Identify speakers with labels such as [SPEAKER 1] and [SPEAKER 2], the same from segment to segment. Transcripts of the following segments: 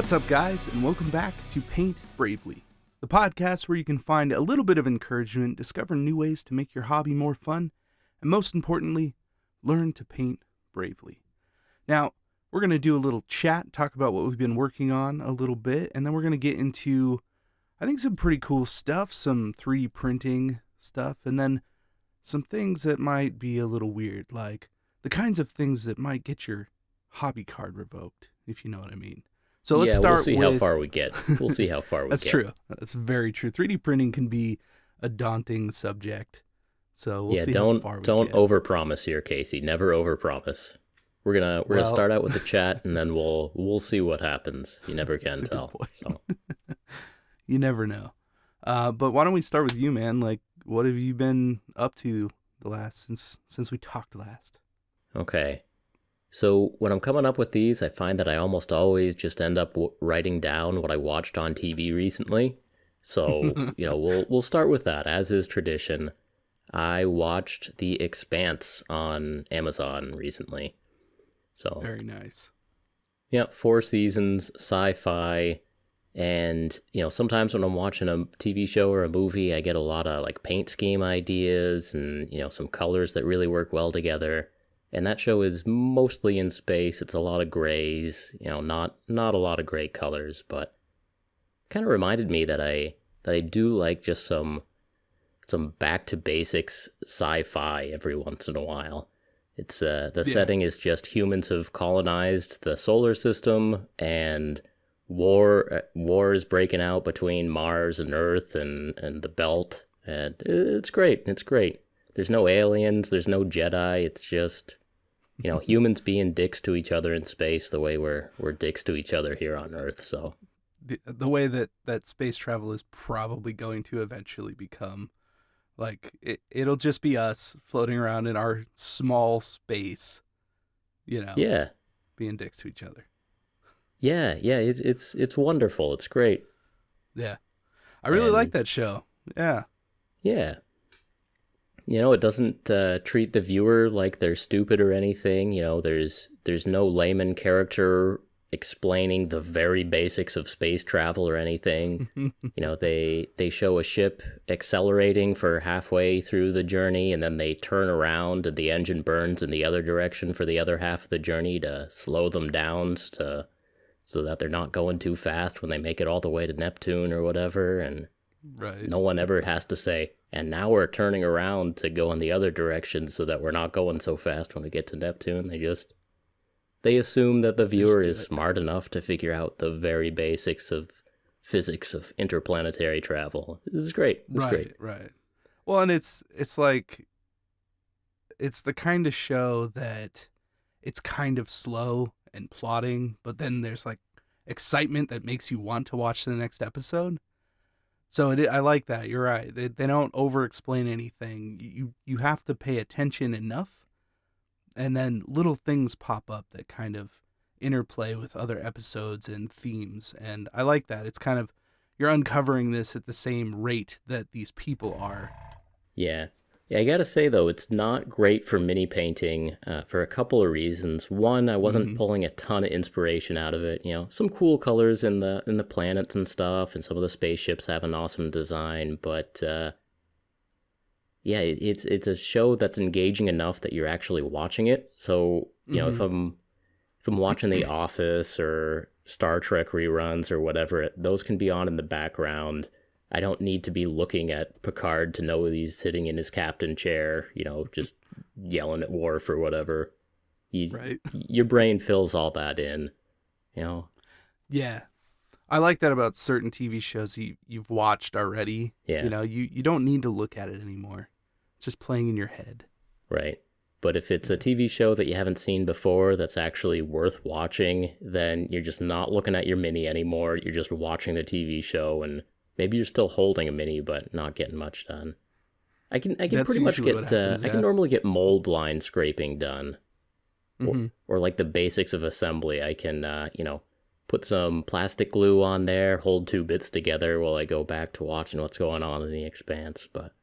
[SPEAKER 1] What's up, guys, and welcome back to Paint Bravely, the podcast where you can find a little bit of encouragement, discover new ways to make your hobby more fun, and most importantly, learn to paint bravely. Now, we're going to do a little chat, talk about what we've been working on a little bit, and then we're going to get into, I think, some pretty cool stuff, some 3D printing stuff, and then some things that might be a little weird, like the kinds of things that might get your hobby card revoked, if you know what I mean. So let's start
[SPEAKER 2] we'll see
[SPEAKER 1] with...
[SPEAKER 2] how far we get. We'll see how far we
[SPEAKER 1] That's
[SPEAKER 2] get.
[SPEAKER 1] true. That's very true. 3D printing can be a daunting subject. So we'll see how far we get.
[SPEAKER 2] Don't overpromise here, Casey. Never overpromise. We're gonna start out with the chat, and then we'll see what happens. You never can tell. So.
[SPEAKER 1] You never know. But why don't we start with you, man? Like, what have you been up to the last since we talked last?
[SPEAKER 2] Okay. So when I'm coming up with these, I find that I almost always just end up writing down what I watched on TV recently. So, we'll start with that, as is tradition. I watched The Expanse on Amazon recently. So
[SPEAKER 1] very nice.
[SPEAKER 2] Yeah, 4 seasons, sci-fi, and, sometimes when I'm watching a TV show or a movie, I get a lot of, paint scheme ideas and, some colors that really work well together. And that show is mostly in space. It's a lot of grays, not a lot of gray colors, but kind of reminded me that I do like just some back to basics sci-fi every once in a while. It's the setting is just humans have colonized the solar system, and war is breaking out between Mars and Earth and the belt, and it's great. It's great. There's no aliens, there's no Jedi. It's just humans being dicks to each other in space the way we're dicks to each other here on Earth. So
[SPEAKER 1] the way that space travel is probably going to eventually become, it'll just be us floating around in our small space, being dicks to each other.
[SPEAKER 2] Yeah, it's wonderful. It's great.
[SPEAKER 1] Yeah, I really like that show. Yeah.
[SPEAKER 2] It doesn't treat the viewer like they're stupid or anything. There's no layman character explaining the very basics of space travel or anything. They show a ship accelerating for halfway through the journey, and then they turn around and the engine burns in the other direction for the other half of the journey to slow them down so that they're not going too fast when they make it all the way to Neptune or whatever. And
[SPEAKER 1] right.
[SPEAKER 2] No one ever has to say, and now we're turning around to go in the other direction so that we're not going so fast when we get to Neptune. They assume that the viewer is smart enough to figure out the very basics of physics of interplanetary travel. This is great. It's great.
[SPEAKER 1] Right. Well, and it's like, it's the kind of show that it's kind of slow and plotting, but then there's excitement that makes you want to watch the next episode. So I like that. You're right. They don't over-explain anything. You have to pay attention enough, and then little things pop up that kind of interplay with other episodes and themes. And I like that. It's kind of, you're uncovering this at the same rate that these people are.
[SPEAKER 2] Yeah, I gotta say, though, it's not great for mini painting for a couple of reasons. One, I wasn't pulling a ton of inspiration out of it. Some cool colors in the planets and stuff, and some of the spaceships have an awesome design. But it's a show that's engaging enough that you're actually watching it. So if I'm watching The Office or Star Trek reruns or whatever, those can be on in the background. I don't need to be looking at Picard to know he's sitting in his captain chair, just yelling at Worf or whatever.
[SPEAKER 1] Right.
[SPEAKER 2] Your brain fills all that in,
[SPEAKER 1] Yeah. I like that about certain TV shows you've watched already.
[SPEAKER 2] Yeah.
[SPEAKER 1] You don't need to look at it anymore. It's just playing in your head.
[SPEAKER 2] Right. But if it's a TV show that you haven't seen before that's actually worth watching, then you're just not looking at your mini anymore. You're just watching the TV show, and maybe you're still holding a mini, but not getting much done. I can pretty much get happens, I can normally get mold line scraping done, or the basics of assembly. I can put some plastic glue on there, hold 2 bits together while I go back to watching what's going on in the Expanse. But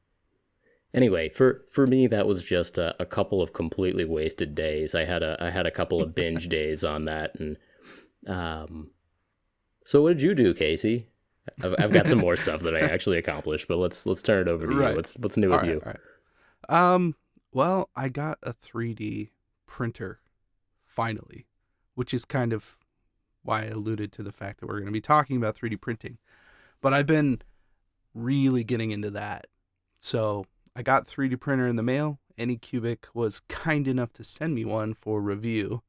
[SPEAKER 2] anyway, for me, that was just a couple of completely wasted days. I had a couple of binge days on that, and So what did you do, Casey? I've got some more stuff that I actually accomplished, but let's turn it over to
[SPEAKER 1] Right.
[SPEAKER 2] you. What's new with you?
[SPEAKER 1] All right. Well, I got a 3D printer finally, which is kind of why I alluded to the fact that we're going to be talking about 3D printing. But I've been really getting into that. So I got 3D printer in the mail. Anycubic was kind enough to send me one for review.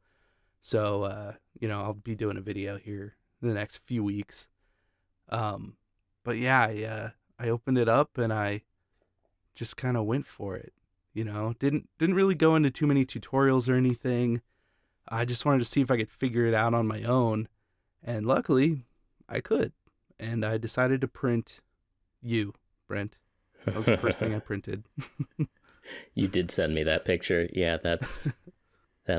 [SPEAKER 1] So, I'll be doing a video here in the next few weeks. But yeah, I opened it up and I just kind of went for it. Didn't really go into too many tutorials or anything. I just wanted to see if I could figure it out on my own. And luckily, I could. And I decided to print you, Brent. That was the first thing I printed.
[SPEAKER 2] You did send me that picture. Yeah, that's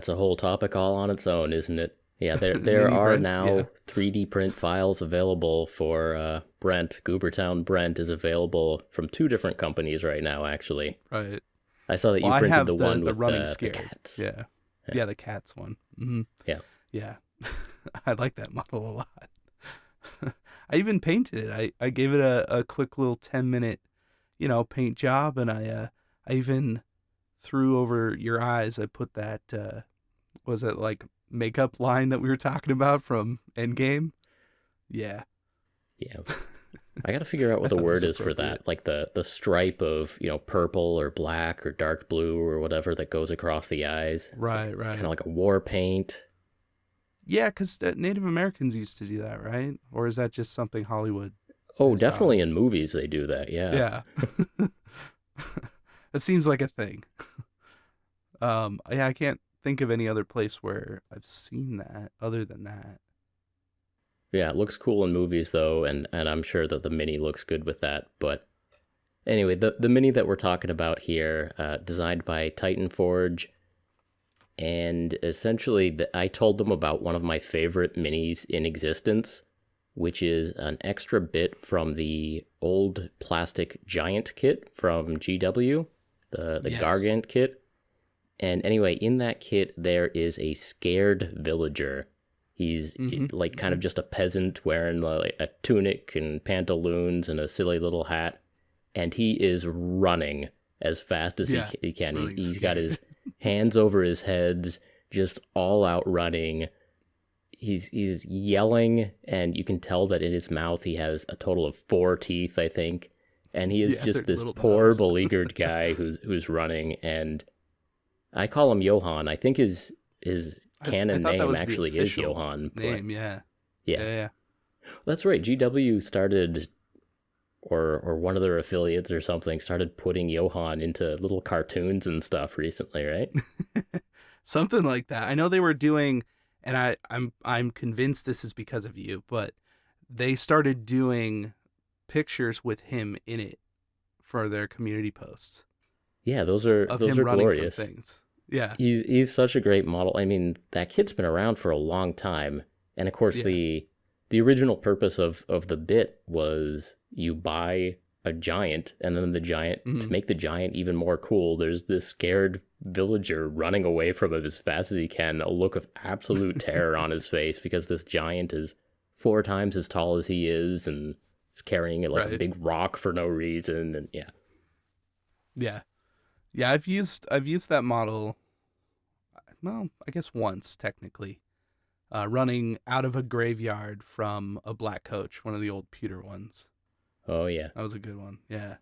[SPEAKER 2] a whole topic all on its own, isn't it? Yeah, there are
[SPEAKER 1] Brent,
[SPEAKER 2] now
[SPEAKER 1] yeah.
[SPEAKER 2] 3D print files available for Brent. Goobertown Brent is available from 2 different companies right now, actually.
[SPEAKER 1] Right.
[SPEAKER 2] I saw that you
[SPEAKER 1] Well, I
[SPEAKER 2] printed
[SPEAKER 1] have
[SPEAKER 2] the one with
[SPEAKER 1] running
[SPEAKER 2] the
[SPEAKER 1] scared.
[SPEAKER 2] cats.
[SPEAKER 1] Yeah. Yeah, the cats one. Mm-hmm.
[SPEAKER 2] Yeah.
[SPEAKER 1] Yeah. I like that model a lot. I even painted it. I gave it a quick little 10-minute, paint job, and I even threw over your eyes. I put that was it like makeup line that we were talking about from Endgame? Yeah.
[SPEAKER 2] Yeah. I got to figure out what the word is for that. Like the stripe of, purple or black or dark blue or whatever that goes across the eyes.
[SPEAKER 1] Right.
[SPEAKER 2] Kind of like a war paint.
[SPEAKER 1] Yeah, because Native Americans used to do that, right? Or is that just something Hollywood?
[SPEAKER 2] Oh, definitely in movies they do that. Yeah.
[SPEAKER 1] Yeah. It seems like a thing. Yeah, I can't think of any other place where I've seen that other than that.
[SPEAKER 2] Yeah, it looks cool in movies though, and I'm sure that the Mini looks good with that. But anyway, the Mini that we're talking about here, designed by Titan Forge, and essentially I told them about one of my favorite Minis in existence, which is an extra bit from the old plastic giant kit from GW, the
[SPEAKER 1] Yes.
[SPEAKER 2] Gargant kit. And anyway, in that kit, there is a scared villager. He's like kind of just a peasant wearing like a tunic and pantaloons and a silly little hat. And he is running as fast as he can. He's got his hands over his head, just all out running. He's yelling, and you can tell that in his mouth he has a total of 4 teeth, I think. And he is just this poor, beleaguered guy who's running. And I call him Johan. I think his canon name actually is Johan.
[SPEAKER 1] Name, yeah.
[SPEAKER 2] That's right. GW started, or one of their affiliates or something, started putting Johan into little cartoons and stuff recently, right?
[SPEAKER 1] Something like that. I know they were doing, and I'm convinced this is because of you, but they started doing pictures with him in it for their community posts.
[SPEAKER 2] Yeah, those are glorious
[SPEAKER 1] things. Yeah,
[SPEAKER 2] he's such a great model. I mean, that kit's been around for a long time, and of course the original purpose of the bit was you buy a giant, and then the giant, to make the giant even more cool, there's this scared villager running away from him as fast as he can, a look of absolute terror on his face, because this giant is 4 times as tall as he is, and is carrying like a big rock for no reason, and
[SPEAKER 1] yeah. I've used that model, well, I guess once technically, running out of a graveyard from a black coach, one of the old pewter ones.
[SPEAKER 2] Oh yeah,
[SPEAKER 1] that was a good one. Yeah.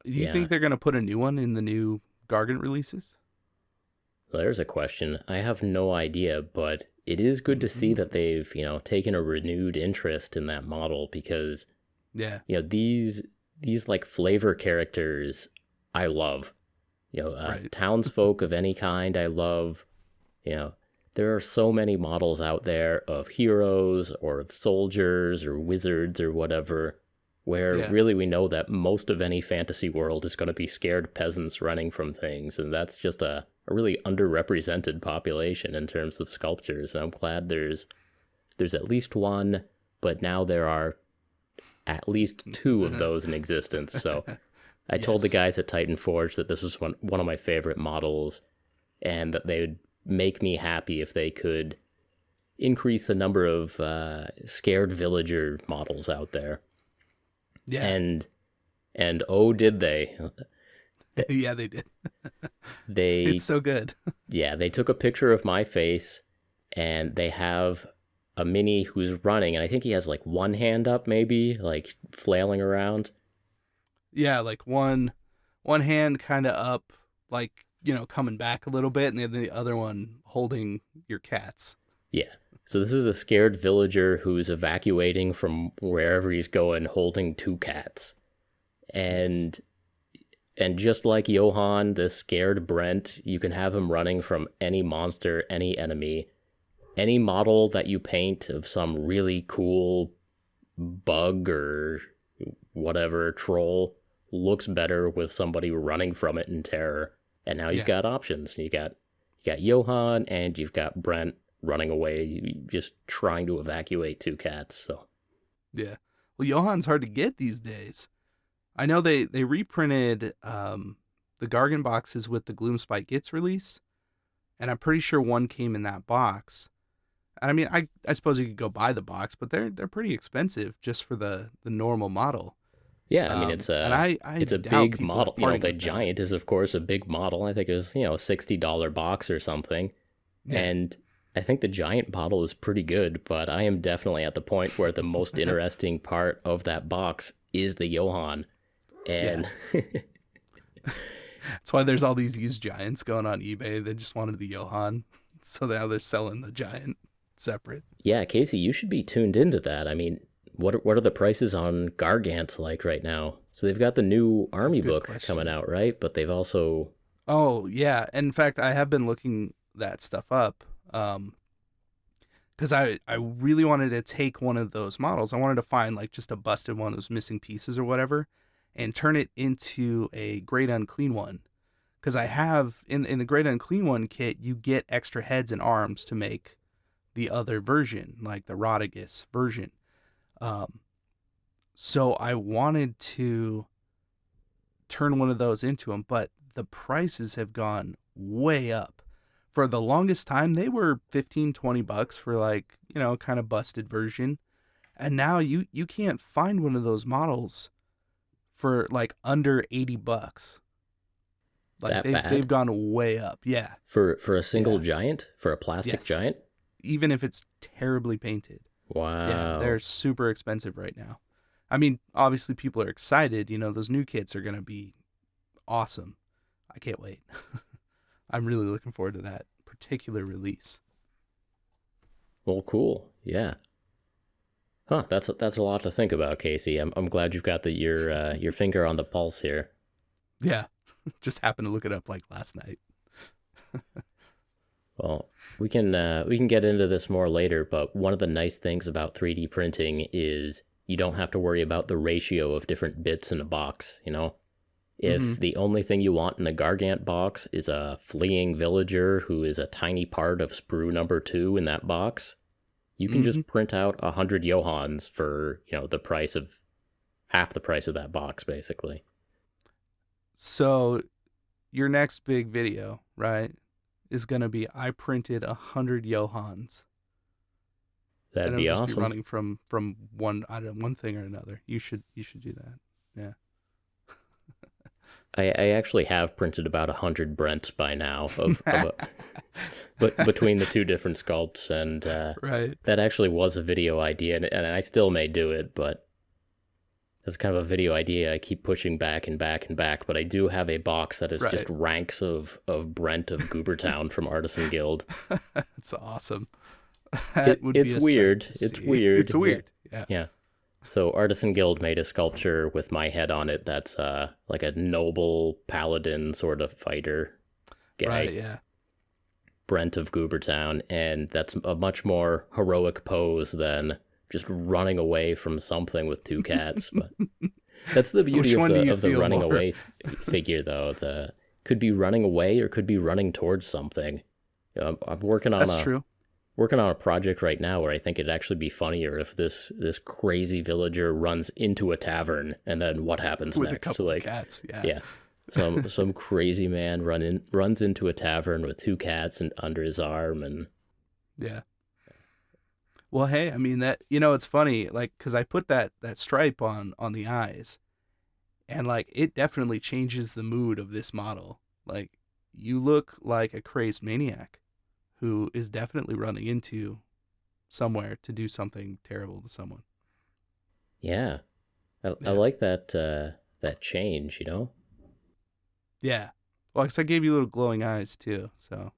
[SPEAKER 1] Do you think they're gonna put a new one in the new Gargant releases?
[SPEAKER 2] Well, there's a question. I have no idea, but it is good to see that they've taken a renewed interest in that model, because these like flavor characters I love. Townsfolk of any kind I love. There are so many models out there of heroes or of soldiers or wizards or whatever, where really we know that most of any fantasy world is going to be scared peasants running from things, and that's just a really underrepresented population in terms of sculptures. And I'm glad there's at least one, but now there are at least 2 of those in existence. So I told the guys at Titan Forge that this was one of my favorite models, and that they would make me happy if they could increase the number of scared villager models out there.
[SPEAKER 1] Yeah.
[SPEAKER 2] And oh, did they?
[SPEAKER 1] Yeah, they did.
[SPEAKER 2] They
[SPEAKER 1] It's so good.
[SPEAKER 2] Yeah, they took a picture of my face, and they have a mini who's running, and I think he has like one hand up, maybe like flailing around.
[SPEAKER 1] Yeah, like one hand kind of up, like, you know, coming back a little bit, and then the other one holding your cats.
[SPEAKER 2] Yeah. So this is a scared villager who's evacuating from wherever he's going, holding two cats. And and just like Johann, the scared Brent, you can have him running from any monster, any enemy, any model that you paint of some really cool bug or whatever troll looks better with somebody running from it in terror. And now you've got options. You got Johann, and you've got Brent running away, just trying to evacuate two cats. So
[SPEAKER 1] Yeah. Well, Johann's hard to get these days. I know they reprinted the Gargant boxes with the Gloomspite Gits release, and I'm pretty sure one came in that box. And I mean, I suppose you could go buy the box, but they're pretty expensive just for the normal model.
[SPEAKER 2] yeah, I mean it's a
[SPEAKER 1] doubt
[SPEAKER 2] big
[SPEAKER 1] people are
[SPEAKER 2] model. You know,
[SPEAKER 1] parting
[SPEAKER 2] the
[SPEAKER 1] with that.
[SPEAKER 2] Giant is of course a big model. I think it was, a $60 box or something.
[SPEAKER 1] Yeah.
[SPEAKER 2] And I think the Giant model is pretty good, but I am definitely at the point where the most interesting part of that box is the Johann. And
[SPEAKER 1] That's why there's all these used Giants going on eBay. They just wanted the Johann, so now they're selling the Giant separate.
[SPEAKER 2] yeah, Casey, you should be tuned into that. I mean, what are the prices on Gargants like right now? So they've got the new Army book coming out, right? But they've also...
[SPEAKER 1] Oh, yeah. In fact, I have been looking that stuff up because I really wanted to take one of those models. I wanted to find like just a busted one, those missing pieces or whatever, and turn it into a Great Unclean one. Because I have, in the Great Unclean one kit, you get extra heads and arms to make the other version, like the Rotigus version. So I wanted to turn one of those into them, but the prices have gone way up. For the longest time, they were $15-20 for like, kind of busted version. And now you can't find one of those models for like under $80. Like they've gone way up. Yeah.
[SPEAKER 2] For a single Giant? For a plastic Giant?
[SPEAKER 1] Even if it's terribly painted.
[SPEAKER 2] Wow.
[SPEAKER 1] Yeah, they're super expensive right now. I mean, obviously people are excited. Those new kits are going to be awesome. I can't wait. I'm really looking forward to that particular release.
[SPEAKER 2] Well, cool. Yeah. Huh, that's a lot to think about, Casey. I'm glad you've got your finger on the pulse here.
[SPEAKER 1] Yeah. Just happened to look it up like last night.
[SPEAKER 2] Well, we can get into this more later, but one of the nice things about 3D printing is you don't have to worry about the ratio of different bits in a box, If the only thing you want in a Gargant box is a fleeing villager who is a tiny part of sprue number 2 in that box, you can just print out 100 Johanns for, the price of half the price of that box, basically.
[SPEAKER 1] So your next big video, right, is going to be I printed 100 Johanns.
[SPEAKER 2] That'd be awesome.
[SPEAKER 1] Be running from one thing or another. You should do that. Yeah.
[SPEAKER 2] I actually have printed about 100 Brents by now, but between the two different sculpts, and
[SPEAKER 1] right.
[SPEAKER 2] That actually was a video idea, and I still may do it, but that's kind of a video idea I keep pushing back and back and back. But I do have a box that is just ranks of Brent of Goobertown from Artisan Guild.
[SPEAKER 1] That's awesome.
[SPEAKER 2] It's weird. It's weird.
[SPEAKER 1] It's weird.
[SPEAKER 2] Yeah. So Artisan Guild made a sculpture with my head on it that's like a noble paladin sort of fighter guy.
[SPEAKER 1] Right, yeah.
[SPEAKER 2] Brent of Goobertown, and that's a much more heroic pose than just running away from something with two cats. But that's the beauty of the running away figure, though. Could be running away or could be running towards something. I'm working on working on a project right now where I think it'd actually be funnier if this crazy villager runs into a tavern, and then what happens
[SPEAKER 1] with
[SPEAKER 2] next?
[SPEAKER 1] A couple of cats, yeah.
[SPEAKER 2] Some crazy man runs into a tavern with two cats under his arm, and
[SPEAKER 1] yeah. Well, hey, I mean that, you know, it's funny, like, cause I put that stripe on the eyes, and like it definitely changes the mood of this model. Like, you look like a crazed maniac who is definitely running into somewhere to do something terrible to someone.
[SPEAKER 2] Yeah, I
[SPEAKER 1] Yeah,
[SPEAKER 2] like that change.
[SPEAKER 1] yeah. Well, 'cause I gave you little glowing eyes too, so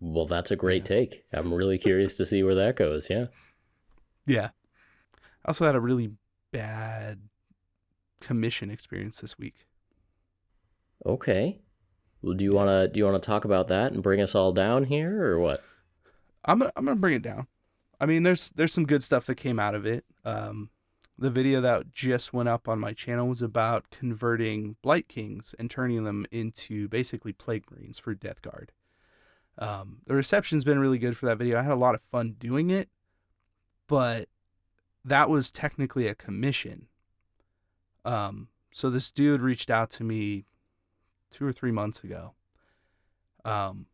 [SPEAKER 2] Well, that's a great
[SPEAKER 1] yeah,
[SPEAKER 2] take. I'm really curious to see where that goes. Yeah.
[SPEAKER 1] yeah. I also had a really bad commission experience this week.
[SPEAKER 2] Okay. Well, do you
[SPEAKER 1] Yeah,
[SPEAKER 2] wanna do you wanna talk about that and bring us all down here, or what?
[SPEAKER 1] I'm gonna bring it down. I mean, there's some good stuff that came out of it. The video that just went up on my channel was about converting Blight Kings and turning them into basically Plague Marines for Death Guard. The reception's been really good for that video. I had a lot of fun doing it, but that was technically a commission. So this dude reached out to me 2 or 3 months ago. Um,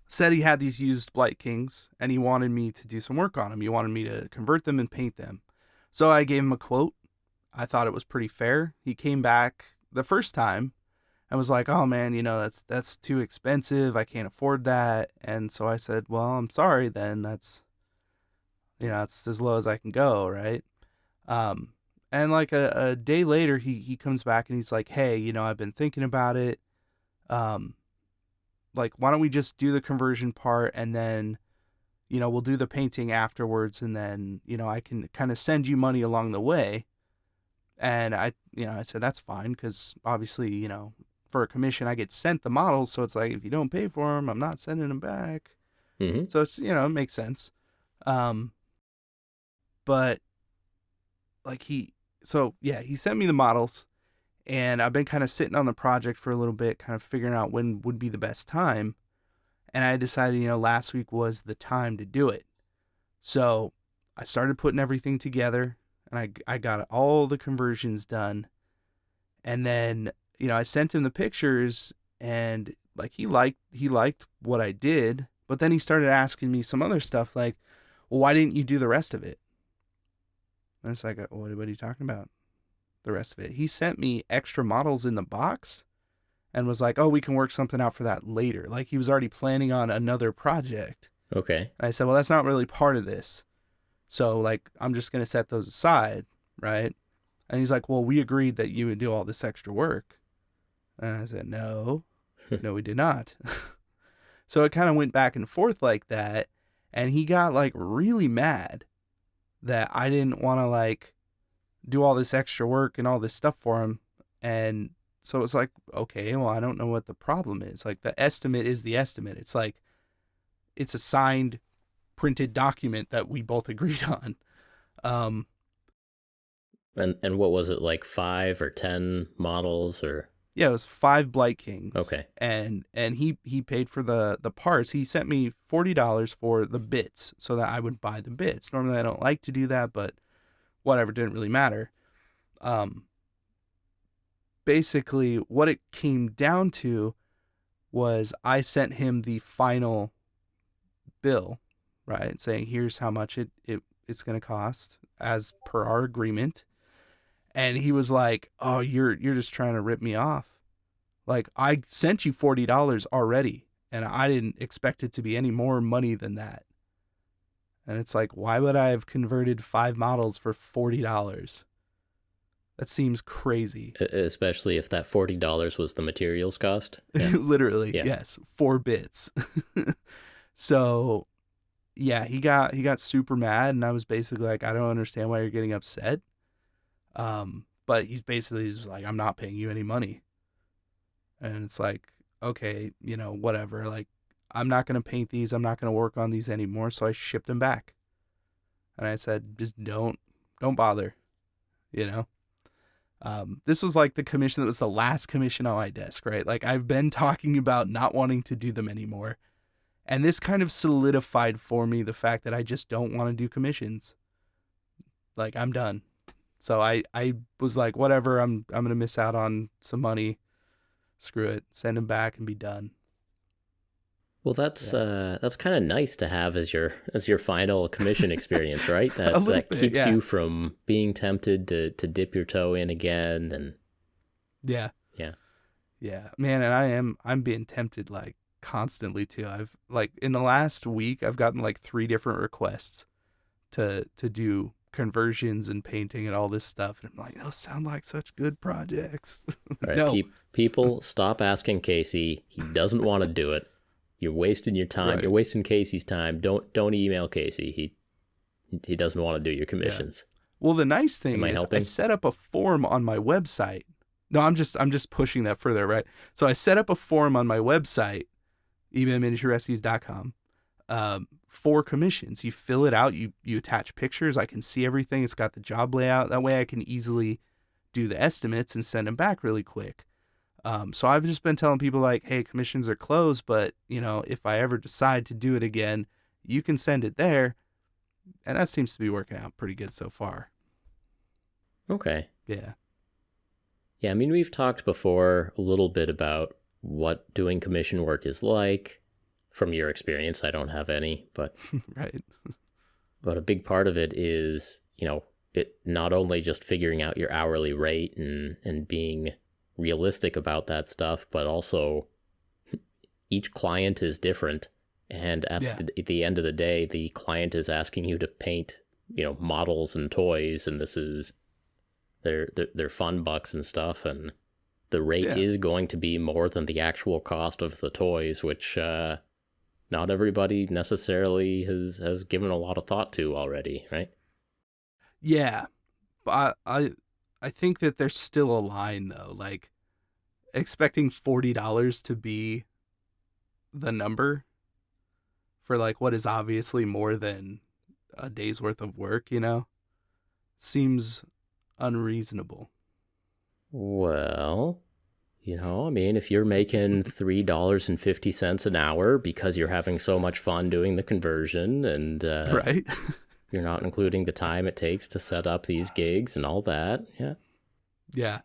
[SPEAKER 1] Said he had these used Blight Kings and he wanted me to do some work on them. He wanted me to convert them and paint them. So I gave him a quote. I thought it was pretty fair. He came back the first time and was like, "Oh man, you know, that's too expensive. I can't afford that." And so I said, "Well, I'm sorry then. That's as low as I can go, right?" Um and like a day later he comes back and he's like, "Hey, I've been thinking about it. Um like why don't we just do the conversion part and then we'll do the painting afterwards, and then I can kind of send you money along the way." And I said that's fine, because obviously for a commission I get sent the models, so it's like if you don't pay for them I'm not sending them back.
[SPEAKER 2] Mm-hmm.
[SPEAKER 1] So it's it makes sense. um but like he sent me the models, and I've been kind of sitting on the project for a little bit, kind of figuring out when would be the best time. And I decided last week was the time to do it. So I started putting everything together, and I got all the conversions done. And then, I sent him the pictures, and like he liked what I did, but then he started asking me some other stuff like, "Well, why didn't you do the rest of it?" And it's like, what are you talking about? The rest of it. He sent me extra models in the box and was like, "Oh, we can work something out for that later." Like he was already planning on another project.
[SPEAKER 2] Okay.
[SPEAKER 1] And I said, "Well, that's not really part of this. So, like, I'm just going to set those aside, right?" And he's like, "Well, we agreed that you would do all this extra work." And I said, "No, no, we did not." So it kind of went back and forth like that. And he got like really mad that I didn't want to like do all this extra work and all this stuff for him. And so it's like, okay, well, I don't know what the problem is. Like, the estimate is the estimate. It's like, it's a signed printed document that we both agreed on. Um,
[SPEAKER 2] And what was it, like 5 or 10 models, or?
[SPEAKER 1] yeah, it was 5 Blight Kings,
[SPEAKER 2] Okay.
[SPEAKER 1] and he paid for the parts. He sent me $40 for the bits so that I would buy the bits. Normally, I don't like to do that, but whatever, didn't really matter. Um, Basically, what it came down to was I sent him the final bill, right, saying here's how much it's going to cost as per our agreement. And he was like, "Oh, you're just trying to rip me off. Like, I sent you $40 already, and I didn't expect it to be any more money than that." And it's like, why would I have converted 5 models for $40? That seems crazy.
[SPEAKER 2] Especially if that $40 was the materials cost. Yeah.
[SPEAKER 1] Literally,
[SPEAKER 2] Yeah.
[SPEAKER 1] yes, 4 bits. So yeah, he got super mad, and I was basically like, "I don't understand why you're getting upset." But he's like, "I'm not paying you any money." And it's like, okay, whatever. Like, I'm not gonna paint these. I'm not gonna work on these anymore. So I shipped them back, and I said, just don't bother. You know. This was like the commission that was the last commission on my desk, right? Like, I've been talking about not wanting to do them anymore, and this kind of solidified for me the fact that I just don't want to do commissions. Like, I'm done. So I was like, whatever. I'm gonna miss out on some money. Screw it. Send them back and be done.
[SPEAKER 2] Well, that's kind of nice to have as your final commission experience, right?
[SPEAKER 1] A little
[SPEAKER 2] That
[SPEAKER 1] bit,
[SPEAKER 2] keeps
[SPEAKER 1] yeah.
[SPEAKER 2] you from being tempted to dip your toe in again, and
[SPEAKER 1] Yeah.
[SPEAKER 2] yeah.
[SPEAKER 1] Yeah, man, and I'm being tempted like constantly too. I've like in the last week I've gotten like 3 different requests to do conversions and painting and all this stuff, and I'm like, those sound like such good projects.
[SPEAKER 2] All right,
[SPEAKER 1] No,
[SPEAKER 2] people, stop asking Casey. He doesn't want to do it. You're wasting your time.
[SPEAKER 1] right?
[SPEAKER 2] You're wasting Casey's time. Don't email Casey. He doesn't want to do your
[SPEAKER 1] Yeah.
[SPEAKER 2] commissions.
[SPEAKER 1] Well, the nice thing
[SPEAKER 2] Am I
[SPEAKER 1] is I
[SPEAKER 2] helping?
[SPEAKER 1] set up a form on my website. No, I'm just pushing that further, right? So I set up a form on my website, ebayminiaturerescues.com, for commissions. You fill it out, you attach pictures, I can see everything. It's got the job layout. That way I can easily do the estimates and send them back really quick. So I've just been telling people like, hey, commissions are closed, but if I ever decide to do it again, you can send it there. And that seems to be working out pretty good so far.
[SPEAKER 2] Okay.
[SPEAKER 1] Yeah.
[SPEAKER 2] Yeah, I mean, we've talked before a little bit about what doing commission work is like. From your experience, I don't have any, but
[SPEAKER 1] Right.
[SPEAKER 2] but a big part of it is, it not only just figuring out your hourly rate and being realistic about that stuff, but also each client is different. And at the end of the day, the client is asking you to paint, models and toys, and this is their fun bucks and stuff, and the rate is going to be more than the actual cost of the toys, which not everybody necessarily has given a lot of thought to already, right?
[SPEAKER 1] Yeah. But I think that there's still a line though, like expecting $40 to be the number for like what is obviously more than a day's worth of work, seems unreasonable.
[SPEAKER 2] Well, I mean, if you're making $3.50 an hour because you're having so much fun doing the conversion, and
[SPEAKER 1] Right?
[SPEAKER 2] you're not including the time it takes to set up these gigs and all that, yeah.
[SPEAKER 1] Yeah.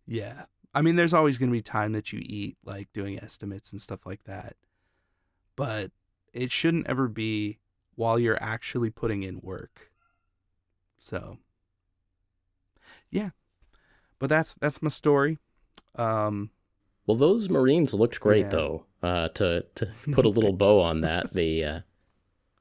[SPEAKER 1] Yeah. I mean, there's always going to be time that you eat, like doing estimates and stuff like that. But it shouldn't ever be while you're actually putting in work. So, yeah. But that's my story.
[SPEAKER 2] Well, those Marines looked great, though. To put a little bow on that,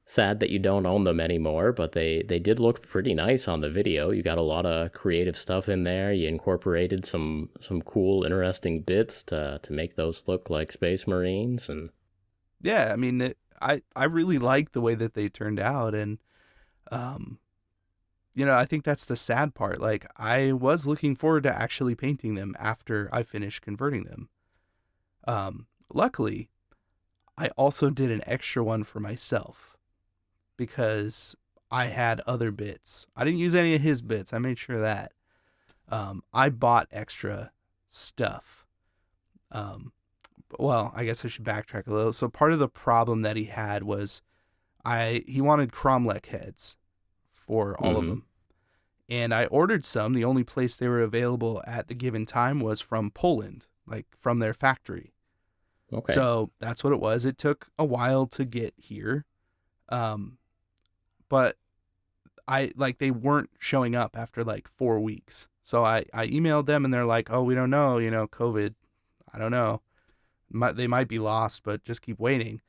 [SPEAKER 2] sad that you don't own them anymore, but they did look pretty nice on the video. You got a lot of creative stuff in there. You incorporated some cool, interesting bits to make those look like Space Marines, and
[SPEAKER 1] yeah, I mean, I really like the way that they turned out, and I think that's the sad part. Like, I was looking forward to actually painting them after I finished converting them. Luckily, I also did an extra one for myself because I had other bits. I didn't use any of his bits. I made sure of that. I bought extra stuff. Well, I guess I should backtrack a little. So part of the problem that he had was he wanted cromlech heads for all of them. And I ordered some. The only place they were available at the given time was from Poland, like from their factory.
[SPEAKER 2] Okay.
[SPEAKER 1] So that's what it was. It took a while to get here. But they weren't showing up after like 4 weeks. So I emailed them and they're like, oh, we don't know, COVID. I don't know. They might be lost, but just keep waiting.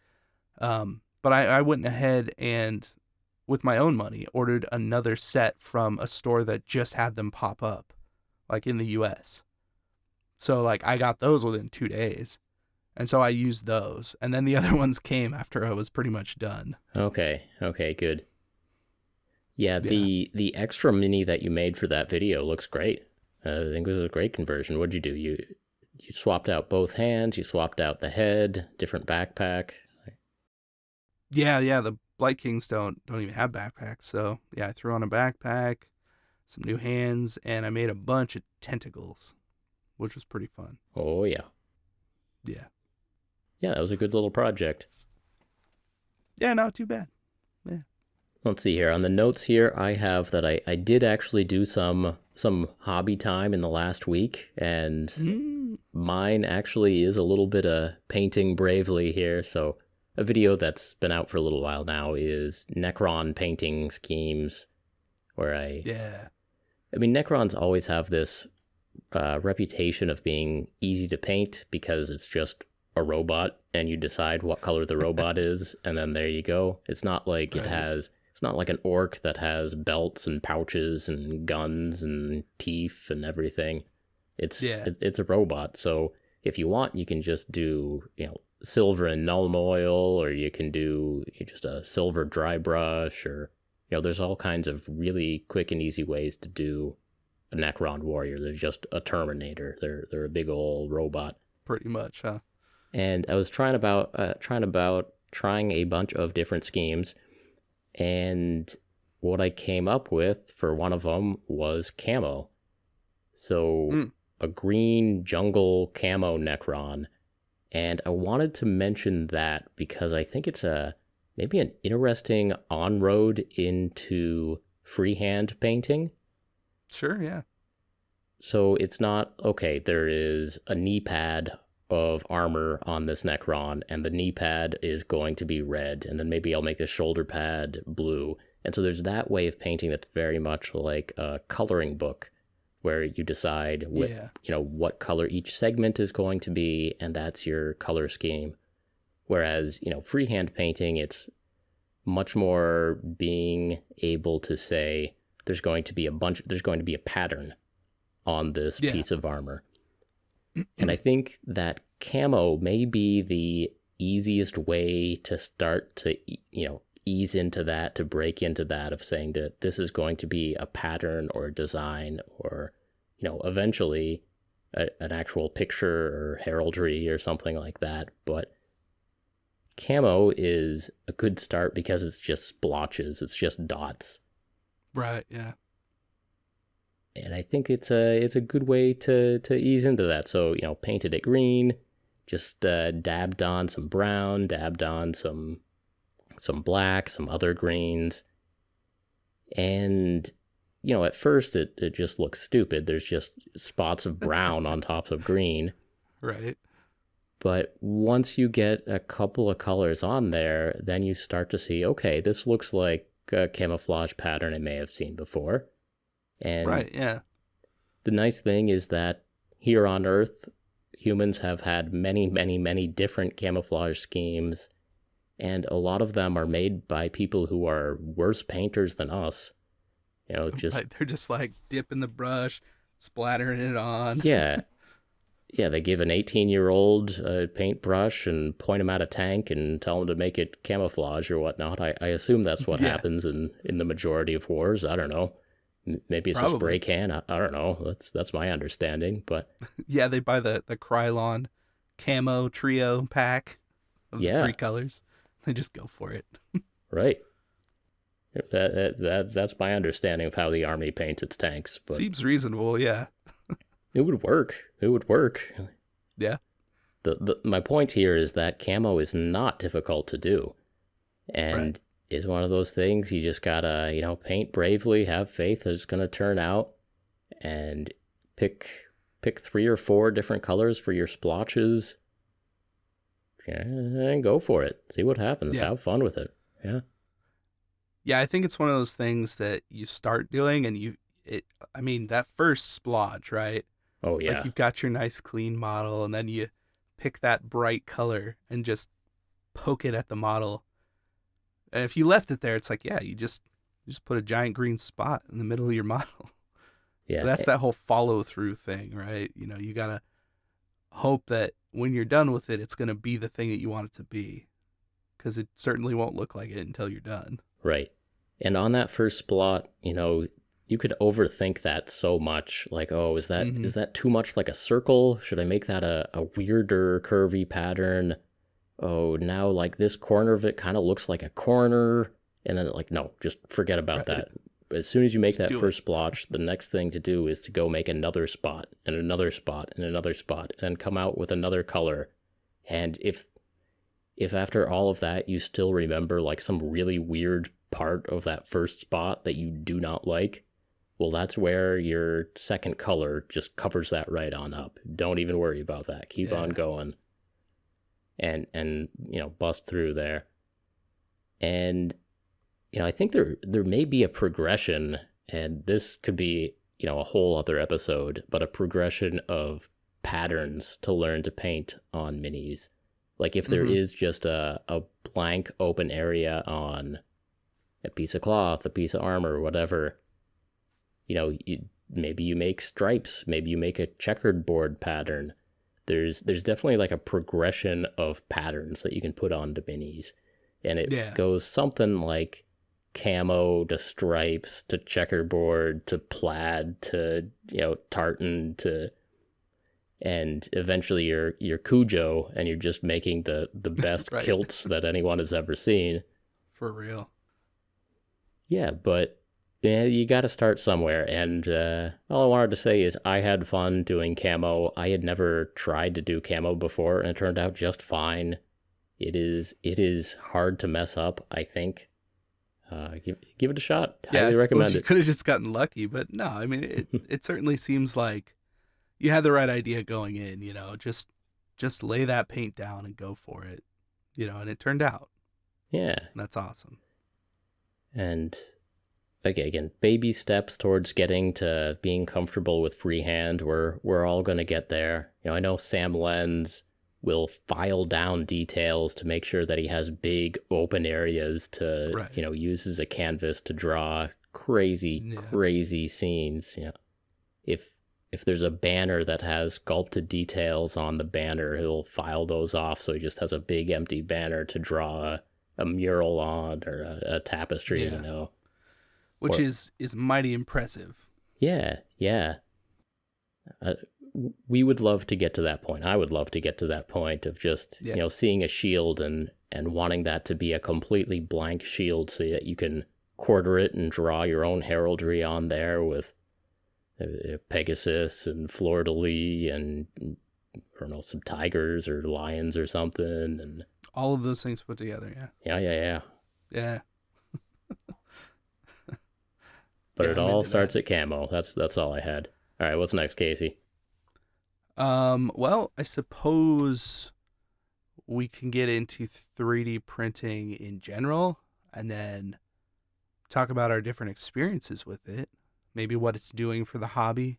[SPEAKER 1] But I went ahead and with my own money ordered another set from a store that just had them pop up, like in the US. So like I got those within 2 days. And so I used those. And then the other ones came after I was pretty much done.
[SPEAKER 2] Okay, good. Yeah, the extra mini that you made for that video looks great. I think it was a great conversion. What'd you do? You swapped out both hands, you swapped out the head, different backpack.
[SPEAKER 1] Yeah, the Blight Kings don't even have backpacks. So yeah, I threw on a backpack, some new hands, and I made a bunch of tentacles, which was pretty fun.
[SPEAKER 2] Oh yeah.
[SPEAKER 1] Yeah.
[SPEAKER 2] Yeah, that was a good little project.
[SPEAKER 1] Yeah, not too bad. Yeah.
[SPEAKER 2] Let's see here. On the notes here, I have that I did actually do some hobby time in the last week, and mine actually is a little bit of painting bravely here. So a video that's been out for a little while now is Necron Painting schemes, where I mean, Necrons always have this reputation of being easy to paint because it's just a robot and you decide what color the robot is, and then there you go. It's not like it's not like an orc that has belts and pouches and guns and teeth and everything. It's a robot. So if you want, you can just do, silver and null oil, or you can do just a silver dry brush, or there's all kinds of really quick and easy ways to do a Necron warrior. They're just a Terminator. They're a big old robot.
[SPEAKER 1] Pretty much, huh?
[SPEAKER 2] And I was trying a bunch of different schemes, and what I came up with for one of them was camo. So a green jungle camo Necron, and I wanted to mention that because I think it's maybe an interesting on-road into freehand painting.
[SPEAKER 1] Sure, yeah.
[SPEAKER 2] So it's not, okay, there is a knee pad of armor on this Necron, and the knee pad is going to be red, and then maybe I'll make the shoulder pad blue. And so there's that way of painting that's very much like a coloring book, where you decide what color each segment is going to be, and that's your color scheme. Whereas, freehand painting, it's much more being able to say there's going to be a pattern on this piece of armor. And I think that camo may be the easiest way to start to, ease into that, to break into that, of saying that this is going to be a pattern or a design, or, eventually an actual picture or heraldry or something like that. But camo is a good start because it's just splotches, it's just dots.
[SPEAKER 1] Right, yeah.
[SPEAKER 2] And I think it's a good way to ease into that. So, painted it green, just dabbed on some brown, dabbed on some black, some other greens. And, at first it just looks stupid. There's just spots of brown on top of green.
[SPEAKER 1] Right.
[SPEAKER 2] But once you get a couple of colors on there, then you start to see, okay, this looks like a camouflage pattern I may have seen before. And
[SPEAKER 1] right, yeah.
[SPEAKER 2] The nice thing is that here on Earth, humans have had many, many, many different camouflage schemes, and a lot of them are made by people who are worse painters than us.
[SPEAKER 1] Right, they're just like dipping the brush, splattering it on.
[SPEAKER 2] Yeah, they give an 18-year-old a paintbrush and point him at a tank and tell him to make it camouflage or whatnot. I assume that's what happens in the majority of wars. I don't know. Maybe it's a spray can. I don't know. That's my understanding. But
[SPEAKER 1] yeah, they buy the Krylon camo trio pack of the 3 colors. They just go for it.
[SPEAKER 2] Right. That's my understanding of how the army paints its tanks. But
[SPEAKER 1] seems reasonable, yeah.
[SPEAKER 2] It would work.
[SPEAKER 1] Yeah.
[SPEAKER 2] My point here is that camo is not difficult to do, and is one of those things you just gotta paint bravely, have faith that it's gonna turn out, and pick 3 or 4 different colors for your splotches, and go for it. See what happens. Have fun with it.
[SPEAKER 1] Yeah, I think it's one of those things that you start doing and that first splodge, right?
[SPEAKER 2] Oh, yeah.
[SPEAKER 1] Like, you've got your nice clean model, and then you pick that bright color and just poke it at the model. And if you left it there, it's like, you just put a giant green spot in the middle of your model. Yeah. That's that whole follow through thing, right? You got to hope that when you're done with it, it's going to be the thing that you want it to be, because it certainly won't look like it until you're done.
[SPEAKER 2] Right. And on that first splot, you could overthink that so much. Like, oh, is that too much like a circle? Should I make that a weirder curvy pattern? Oh, now like this corner of it kind of looks like a corner. And then no, just forget about that. As soon as you make that first splotch, the next thing to do is to go make another spot and another spot and another spot, and then come out with another color. And if after all of that you still remember like some really weird part of that first spot that you do not like, well, that's where your second color just covers that right on up. Don't even worry about that. Keep on going. and bust through there. And I think there may be a progression, and this could be a whole other episode, but a progression of patterns to learn to paint on minis. Like if there is just a blank open area on a piece of cloth, a piece of armor, whatever, maybe you make stripes, maybe you make a checkered board pattern. There's definitely like a progression of patterns that you can put onto minis. And it goes something like camo to stripes to checkerboard to plaid to tartan to, and eventually you're Cujo and you're just making the best kilts that anyone has ever seen.
[SPEAKER 1] For real.
[SPEAKER 2] Yeah, but you got to start somewhere. And all I wanted to say is I had fun doing camo. I had never tried to do camo before, and it turned out just fine. It is hard to mess up, I think. Give it a shot. Highly recommend it.
[SPEAKER 1] You could have just gotten lucky, but no, I mean, it certainly seems like you had the right idea going in, just lay that paint down and go for it, and it turned out.
[SPEAKER 2] Yeah.
[SPEAKER 1] That's awesome.
[SPEAKER 2] And again, baby steps towards getting to being comfortable with freehand. We're all going to get there. I know Sam Lenz will file down details to make sure that he has big open areas to, use as a canvas to draw crazy scenes. If there's a banner that has sculpted details on the banner, he'll file those off so he just has a big empty banner to draw a mural on or a tapestry,
[SPEAKER 1] Which is mighty impressive.
[SPEAKER 2] Yeah. We would love to get to that point. I would love to get to that point of just, seeing a shield and wanting that to be a completely blank shield so that you can quarter it and draw your own heraldry on there with Pegasus and fleur-de-lis and, I don't know, some tigers or lions or something. And
[SPEAKER 1] all of those things put together,
[SPEAKER 2] Yeah.
[SPEAKER 1] Yeah.
[SPEAKER 2] But it all starts at camo. That's all I had. All right, what's next, Casey?
[SPEAKER 1] Well, I suppose we can get into 3D printing in general and then talk about our different experiences with it. Maybe what it's doing for the hobby.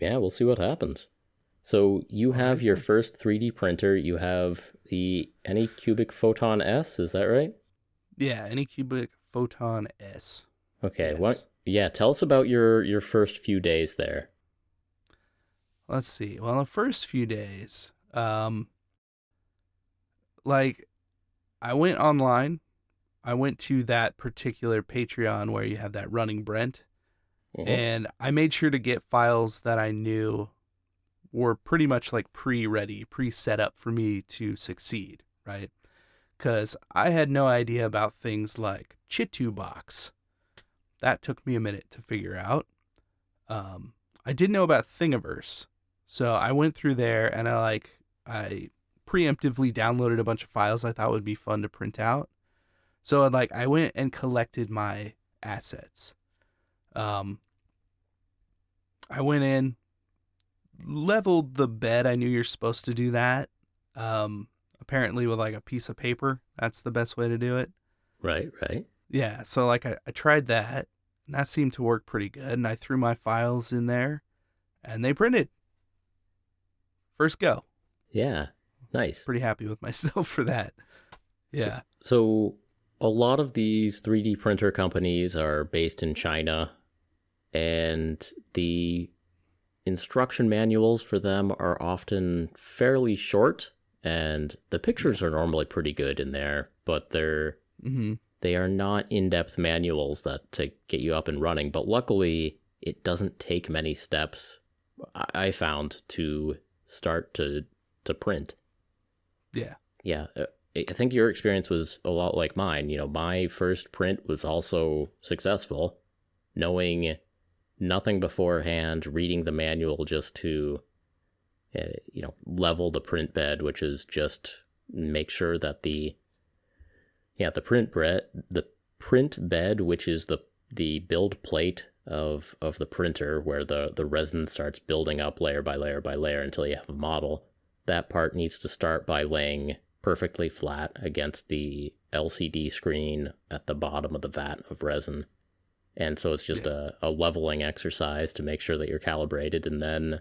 [SPEAKER 2] Yeah, we'll see what happens. So you have your first 3D printer. You have the Anycubic Photon S, is that right?
[SPEAKER 1] Yeah, Anycubic Photon S.
[SPEAKER 2] Okay, yes. Tell us about your first few days there.
[SPEAKER 1] Let's see. Well, the first few days, I went online. I went to that particular Patreon where you have that running Brent, and I made sure to get files that I knew were pretty much like pre-ready, pre-set up for me to succeed, right? Because I had no idea about things like Chitubox. That took me a minute to figure out. I did know about Thingiverse. So I went through there and I preemptively downloaded a bunch of files I thought would be fun to print out. So I went and collected my assets. I went in, leveled the bed. I knew you're supposed to do that. Apparently with a piece of paper. That's the best way to do it.
[SPEAKER 2] Right.
[SPEAKER 1] Yeah, so I tried that, and that seemed to work pretty good, and I threw my files in there, and they printed. First go.
[SPEAKER 2] Yeah, nice.
[SPEAKER 1] Pretty happy with myself for that. Yeah.
[SPEAKER 2] So a lot of these 3D printer companies are based in China, and the instruction manuals for them are often fairly short, and the pictures are normally pretty good in there, but they are not in-depth manuals that to get you up and running. But luckily, it doesn't take many steps, I found, to start to print.
[SPEAKER 1] Yeah.
[SPEAKER 2] Yeah. I think your experience was a lot like mine. My first print was also successful, knowing nothing beforehand, reading the manual just to, level the print bed, which is just make sure that the print bed, which is the build plate of the printer where the resin starts building up layer by layer by layer until you have a model. that part needs to start by laying perfectly flat against the LCD screen at the bottom of the vat of resin. And so it's just a leveling exercise to make sure that you're calibrated, and then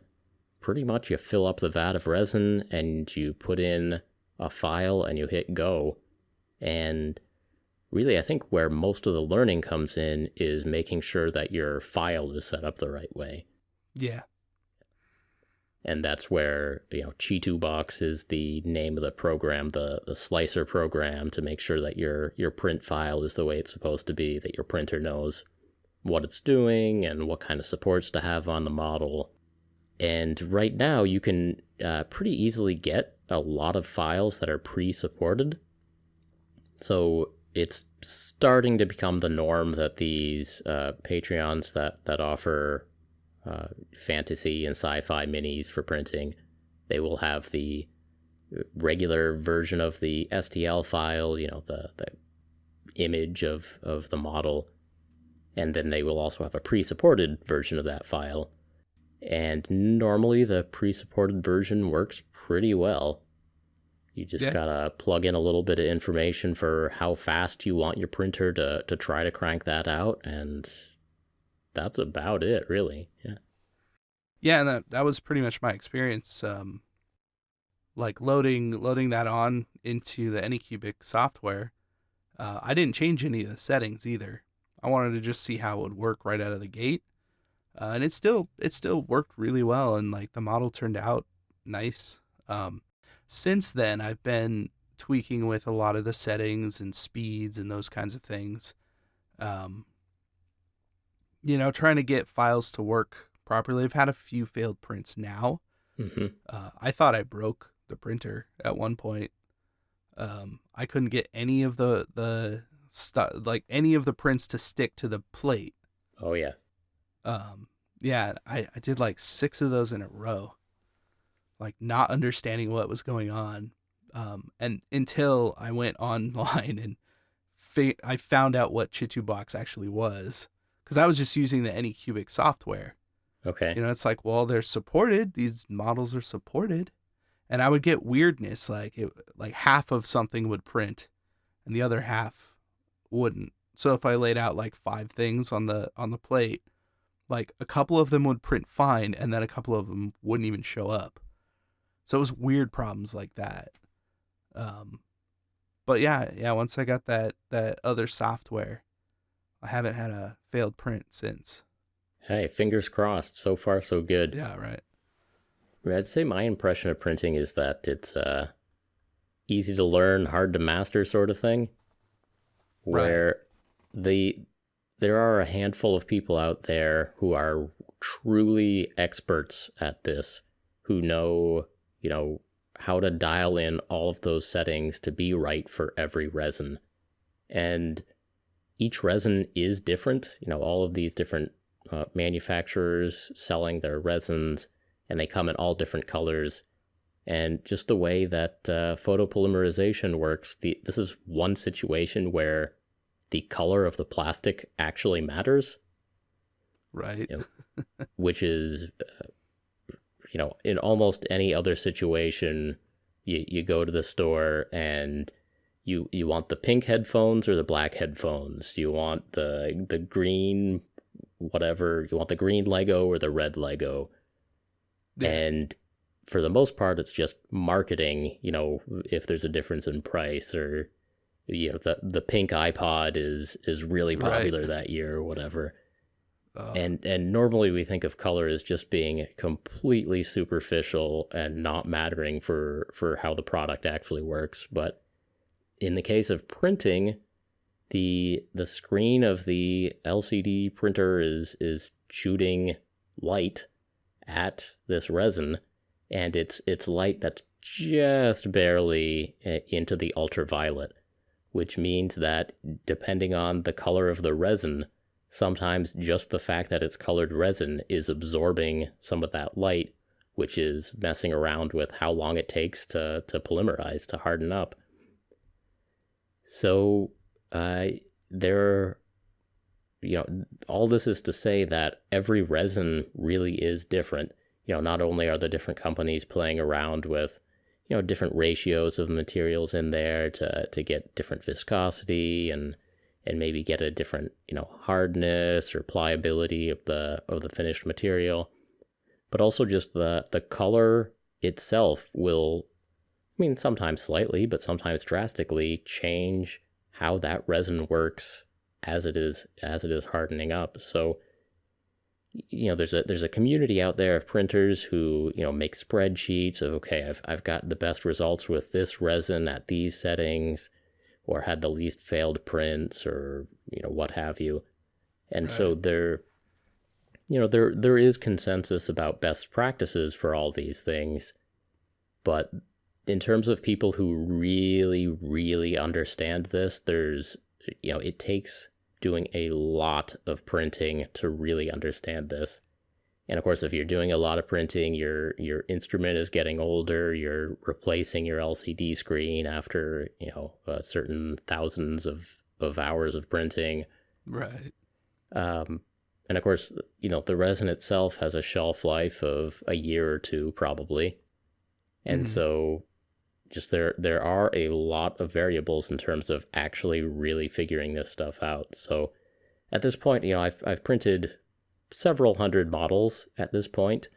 [SPEAKER 2] pretty much you fill up the vat of resin and you put in a file and you hit go. And really, I think where most of the learning comes in is making sure that your file is set up the right way.
[SPEAKER 1] Yeah.
[SPEAKER 2] And that's where, Chitubox is the name of the program, the slicer program, to make sure that your print file is the way it's supposed to be, that your printer knows what it's doing and what kind of supports to have on the model. And right now, you can pretty easily get a lot of files that are pre-supported. So it's starting to become the norm that these Patreons that offer fantasy and sci-fi minis for printing, they will have the regular version of the STL file, the image of the model, and then they will also have a pre-supported version of that file. And normally the pre-supported version works pretty well. You just gotta plug in a little bit of information for how fast you want your printer to try to crank that out, and that's about it, really.
[SPEAKER 1] Yeah, and that was pretty much my experience. Like loading that on into the Anycubic software. I didn't change any of the settings either. I wanted to just see how it would work right out of the gate, and it still worked really well, and like the model turned out nice. Since then, I've been tweaking with a lot of the settings and speeds and those kinds of things. Trying to get files to work properly. I've had a few failed prints now.
[SPEAKER 2] Mm-hmm.
[SPEAKER 1] I thought I broke the printer at one point. I couldn't get any of the stuff, like any of the prints to stick to the plate.
[SPEAKER 2] Oh yeah.
[SPEAKER 1] Yeah, I did like 6 of those in a row, like not understanding what was going on. And until I went online and I found out what Chitubox actually was, because I was just using the Anycubic software.
[SPEAKER 2] Okay.
[SPEAKER 1] It's like, well, they're supported. These models are supported. And I would get weirdness, like half of something would print and the other half wouldn't. So if I laid out like 5 things on the plate, like a couple of them would print fine and then a couple of them wouldn't even show up. So it was weird problems like that. But yeah, once I got that other software, I haven't had a failed print since.
[SPEAKER 2] Hey, fingers crossed. So far, so good.
[SPEAKER 1] Yeah, right.
[SPEAKER 2] I'd say my impression of printing is that it's easy to learn, hard to master sort of thing. Where there are a handful of people out there who are truly experts at this, who know, how to dial in all of those settings to be right for every resin. And each resin is different. All of these different manufacturers selling their resins, and they come in all different colors. And just the way that photopolymerization works, this is one situation where the color of the plastic actually matters.
[SPEAKER 1] Right.
[SPEAKER 2] Which is, in almost any other situation, you go to the store and you want the pink headphones or the black headphones. You want the green whatever. You want the green Lego or the red Lego. Yeah. And for the most part, it's just marketing, if there's a difference in price, or, the pink iPod is really popular that year or whatever. And normally we think of color as just being completely superficial and not mattering for how the product actually works. But in the case of printing, the screen of the LCD printer is shooting light at this resin, and it's light that's just barely into the ultraviolet, which means that depending on the color of the resin, sometimes just the fact that it's colored resin is absorbing some of that light, which is messing around with how long it takes to polymerize, to harden up. So all this is to say that every resin really is different. Not only are the different companies playing around with different ratios of materials in there to get different viscosity and maybe get a different, hardness or pliability of the finished material. But also just the color itself will, sometimes slightly, but sometimes drastically change how that resin works as it is hardening up. So, there's a community out there of printers who, make spreadsheets of, okay, I've got the best results with this resin at these settings, or had the least failed prints, or, what have you. And
[SPEAKER 1] Right.
[SPEAKER 2] so there is consensus about best practices for all these things. But in terms of people who really, really understand this, there's, it takes doing a lot of printing to really understand this. And of course, if you're doing a lot of printing, your instrument is getting older, you're replacing your LCD screen after, certain thousands of hours of printing.
[SPEAKER 1] Right.
[SPEAKER 2] And of course, the resin itself has a shelf life of a year or two, probably. And so just there are a lot of variables in terms of actually really figuring this stuff out. So at this point, I've printed several hundred models at this point,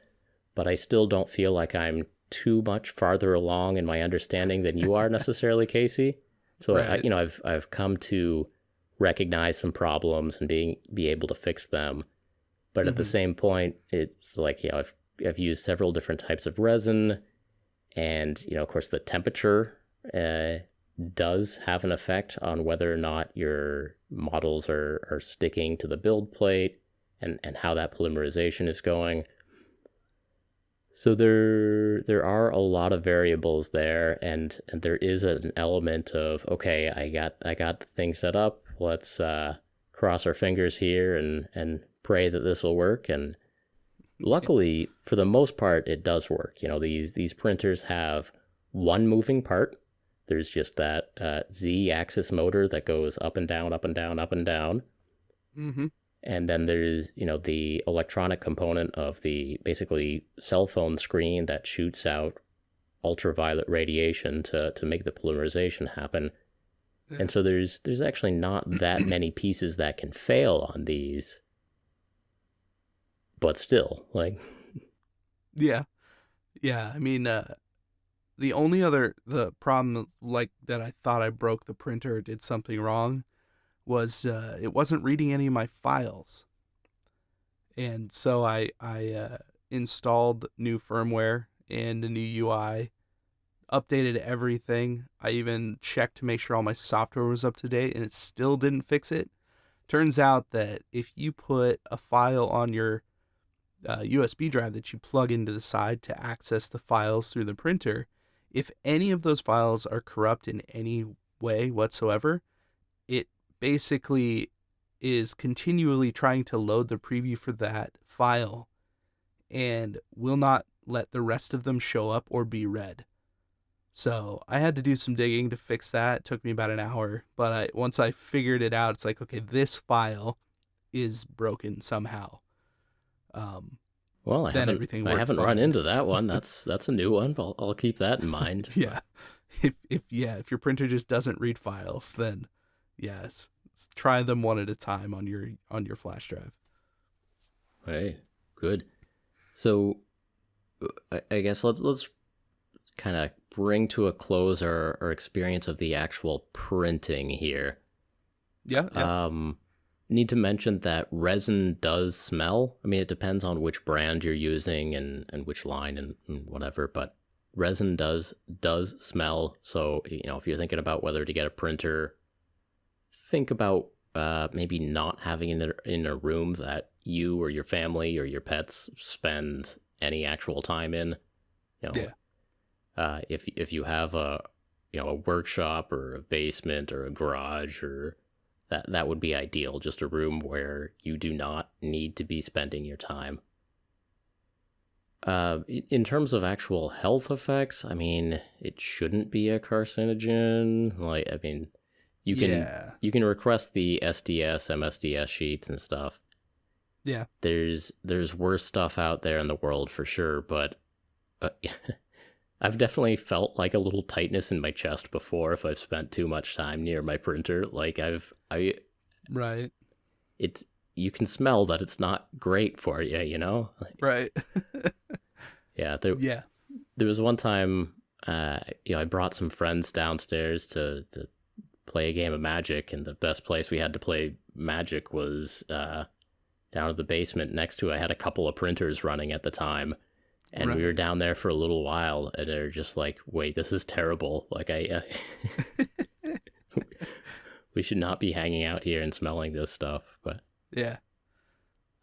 [SPEAKER 2] but I still don't feel like I'm too much farther along in my understanding than you are necessarily, Casey. So
[SPEAKER 1] Right.
[SPEAKER 2] I've come to recognize some problems and be able to fix them. But at the same point, it's like, I've used several different types of resin, and, of course, the temperature does have an effect on whether or not your models are sticking to the build plate and how that polymerization is going. So there are a lot of variables there, and there is an element of, okay, I got the thing set up. Let's cross our fingers here and pray that this will work. And luckily, for the most part, it does work. These printers have one moving part. There's just that Z-axis motor that goes up and down, up and down, up and down. And then there's, the electronic component of the basically cell phone screen that shoots out ultraviolet radiation to make the polymerization happen. Yeah. And so there's actually not that many pieces that can fail on these. But still, like...
[SPEAKER 1] Yeah. I mean, the problem, like, that I thought I broke the printer or did something wrong was it wasn't reading any of my files. And so I installed new firmware and a new UI, updated everything. I even checked to make sure all my software was up to date, and it still didn't fix it. Turns out that if you put a file on your USB drive that you plug into the side to access the files through the printer, if any of those files are corrupt in any way whatsoever, it basically is continually trying to load the preview for that file and will not let the rest of them show up or be read. So I had to do some digging to fix that. It took me about an hour, but once I figured it out, it's like, okay, this file is broken somehow.
[SPEAKER 2] Well, I haven't run into that one. That's a new one. I'll keep that in mind.
[SPEAKER 1] Yeah. If your printer just doesn't read files, then yes, try them one at a time on your flash drive.
[SPEAKER 2] Hey, good. So I guess let's kind of bring to a close our experience of the actual printing here.
[SPEAKER 1] Yeah.
[SPEAKER 2] Need to mention that resin does smell. I mean, it depends on which brand you're using and which line and whatever, but resin does smell. So, if you're thinking about whether to get a printer, think about maybe not having it in a room that you or your family or your pets spend any actual time in. If you have a workshop or a basement or a garage, or that would be ideal. Just a room where you do not need to be spending your time. In terms of actual health effects, I mean, it shouldn't be a carcinogen. Like, I mean, you can request the SDS, MSDS sheets and stuff.
[SPEAKER 1] Yeah.
[SPEAKER 2] There's worse stuff out there in the world for sure, but I've definitely felt like a little tightness in my chest before if I've spent too much time near my printer. Like
[SPEAKER 1] Right.
[SPEAKER 2] it's you can smell that it's not great for you, you know?
[SPEAKER 1] Right.
[SPEAKER 2] Yeah, there
[SPEAKER 1] Yeah.
[SPEAKER 2] was one time, I brought some friends downstairs to play a game of Magic, and the best place we had to play Magic was down at the basement next to. I had a couple of printers running at the time, and we were
[SPEAKER 1] Right.
[SPEAKER 2] down there for a little while, and they're just like, "Wait, this is terrible! Like, we should not be hanging out here and smelling this stuff." But
[SPEAKER 1] Yeah.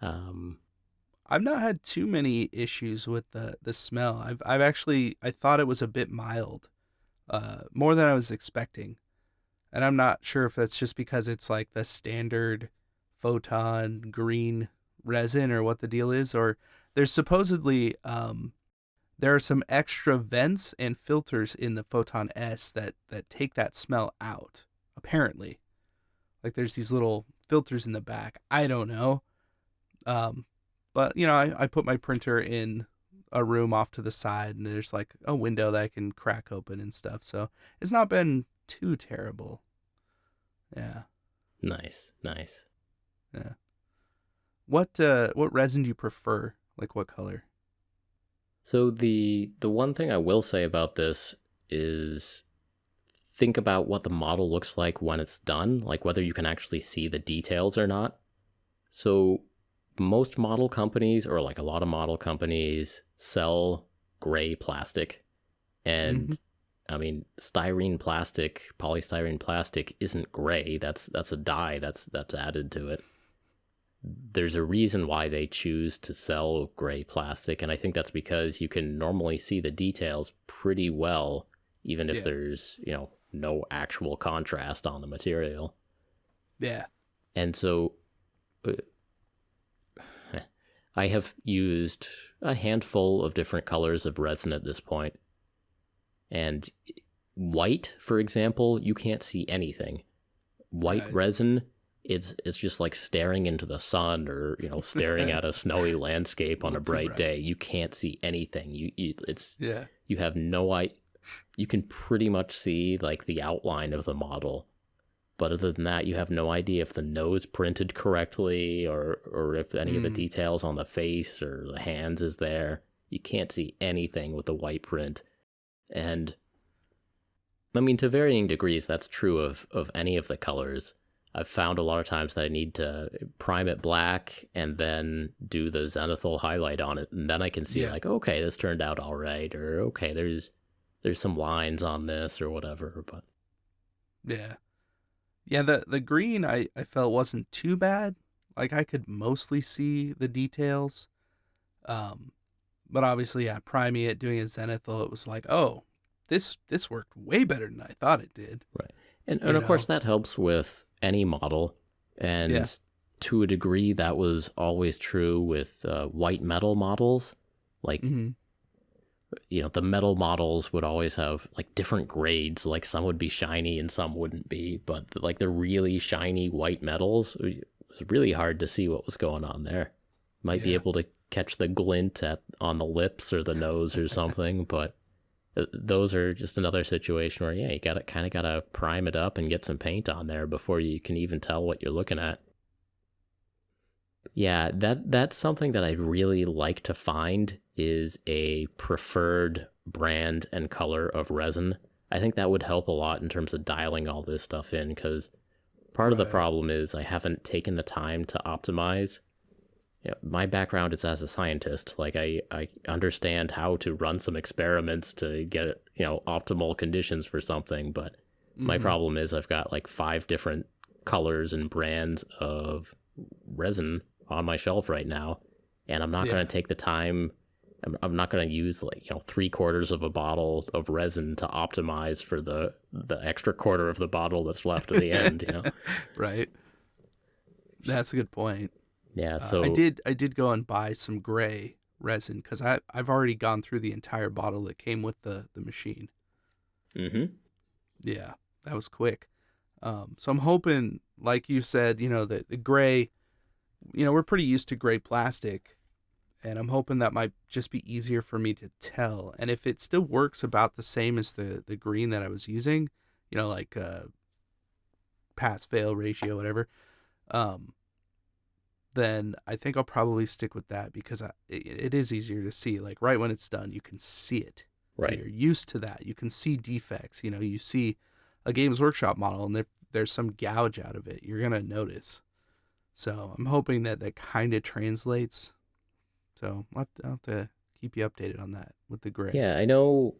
[SPEAKER 2] um,
[SPEAKER 1] I've not had too many issues with the smell. I've actually I thought it was a bit mild, more than I was expecting. And I'm not sure if that's just because it's like the standard photon green resin or what the deal is, or there's supposedly there are some extra vents and filters in the Photon S that take that smell out. Apparently, like there's these little filters in the back. I don't know, um, but I put my printer in a room off to the side, and there's like a window that I can crack open and stuff. So it's not been too terrible. Yeah,
[SPEAKER 2] nice, nice.
[SPEAKER 1] yeah. What resin do you prefer? Like what color?
[SPEAKER 2] So the one thing I will say about this is think about what the model looks like when it's done, like whether you can actually see the details or not. So most model companies, or like a lot of model companies, sell gray plastic.
[SPEAKER 1] Mm-hmm.
[SPEAKER 2] And I mean, polystyrene plastic isn't gray. That's a dye that's added to it. There's a reason why they choose to sell gray plastic, and I think that's because you can normally see the details pretty well, even if
[SPEAKER 1] Yeah,
[SPEAKER 2] there's, no actual contrast on the material.
[SPEAKER 1] yeah.
[SPEAKER 2] And so uh, I have used a handful of different colors of resin at this point. And white, for example, you can't see anything. White
[SPEAKER 1] Right.
[SPEAKER 2] resin, it's just like staring into the sun, or staring at a snowy landscape
[SPEAKER 1] A
[SPEAKER 2] on a
[SPEAKER 1] little too
[SPEAKER 2] bright
[SPEAKER 1] bright.
[SPEAKER 2] day. You can't see anything.
[SPEAKER 1] Yeah.
[SPEAKER 2] You have no idea. You can pretty much see like the outline of the model, but other than that, you have no idea if the nose printed correctly, or if any of the
[SPEAKER 1] Mm.
[SPEAKER 2] details on the face or the hands is there. You can't see anything with the white print. And I mean, to varying degrees, that's true of any of the colors. I've found a lot of times that I need to prime it black and then do the zenithal highlight on it, and then I can see
[SPEAKER 1] Yeah.
[SPEAKER 2] like, okay, this turned out all right, or okay, there's some lines on this or whatever. But
[SPEAKER 1] Yeah. Yeah, the green I felt wasn't too bad. Like I could mostly see the details. Um but obviously, yeah, priming it, doing a zenithal, it was like, oh, this worked way better than I thought it did.
[SPEAKER 2] right, and
[SPEAKER 1] You
[SPEAKER 2] of course
[SPEAKER 1] know?
[SPEAKER 2] that helps with any model,
[SPEAKER 1] Yeah.
[SPEAKER 2] and to a degree that was always true with white metal models. Like,
[SPEAKER 1] Mm-hmm.
[SPEAKER 2] the metal models would always have like different grades. Like some would be shiny and some wouldn't be, but like the really shiny white metals, it was really hard to see what was going on there. Might be
[SPEAKER 1] Yeah.
[SPEAKER 2] able to catch the glint on the lips or the nose or something, but those are just another situation where, yeah, you gotta prime it up and get some paint on there before you can even tell what you're looking at. Yeah, that's something that I'd really like to find, is a preferred brand and color of resin. I think that would help a lot in terms of dialing all this stuff in, because part of the
[SPEAKER 1] Right.
[SPEAKER 2] problem is I haven't taken the time to optimize. My background is as a scientist. Like I understand how to run some experiments to get, optimal conditions for something, but my
[SPEAKER 1] Mm-hmm.
[SPEAKER 2] problem is I've got like 5 different colors and brands of resin on my shelf right now, and I'm not going
[SPEAKER 1] Yeah.
[SPEAKER 2] to take the time. I'm not going to use like 3/4 of a bottle of resin to optimize for the extra quarter of the bottle that's left at the end.
[SPEAKER 1] Right. That's a good point.
[SPEAKER 2] Yeah.
[SPEAKER 1] I
[SPEAKER 2] So.
[SPEAKER 1] did go and buy some gray resin because I've already gone through the entire bottle that came with the machine.
[SPEAKER 2] Mm-hmm.
[SPEAKER 1] Yeah, that was quick. So I'm hoping, like you said, that the gray, we're pretty used to gray plastic, and I'm hoping that might just be easier for me to tell. And if it still works about the same as the green that I was using, like pass fail ratio, whatever, then I think I'll probably stick with that, because it is easier to see. Like right when it's done, you can see it.
[SPEAKER 2] Right.
[SPEAKER 1] And you're used to that. You can see defects. You see a Games Workshop model, and if there's some gouge out of it, you're gonna notice. So I'm hoping that kind of translates. So I'll have to keep you updated on that with the gray.
[SPEAKER 2] Yeah, I know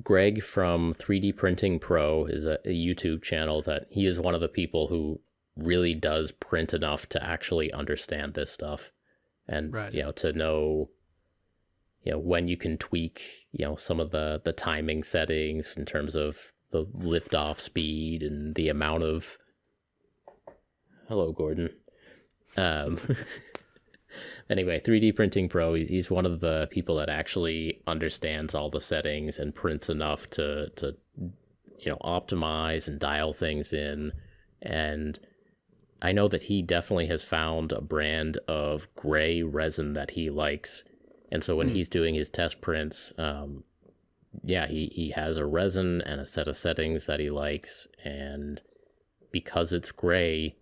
[SPEAKER 2] Greg from 3D Printing Pro is a YouTube channel that he is one of the people who really does print enough to actually understand this stuff, and
[SPEAKER 1] Right.
[SPEAKER 2] To know when you can tweak some of the timing settings in terms of the liftoff speed and the amount of hello Gordon. Anyway, 3D Printing Pro, he's one of the people that actually understands all the settings and prints enough to optimize and dial things in. And I know that he definitely has found a brand of gray resin that he likes. And so when he's doing his test prints, he has a resin and a set of settings that he likes. And because it's gray,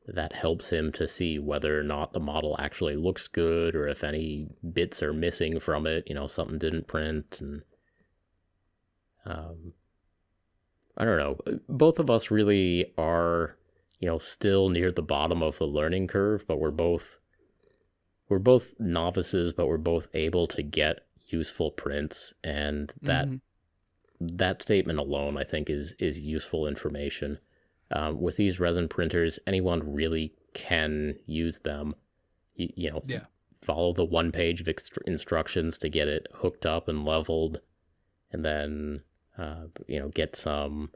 [SPEAKER 2] that helps him to see whether or not the model actually looks good, or if any bits are missing from it, something didn't print. And I don't know. Both of us really are, still near the bottom of the learning curve, but we're both novices, but we're both able to get useful prints, and that statement alone, I think, is useful information. With these resin printers, anyone really can use them. Follow the one page of instructions to get it hooked up and leveled, and then get some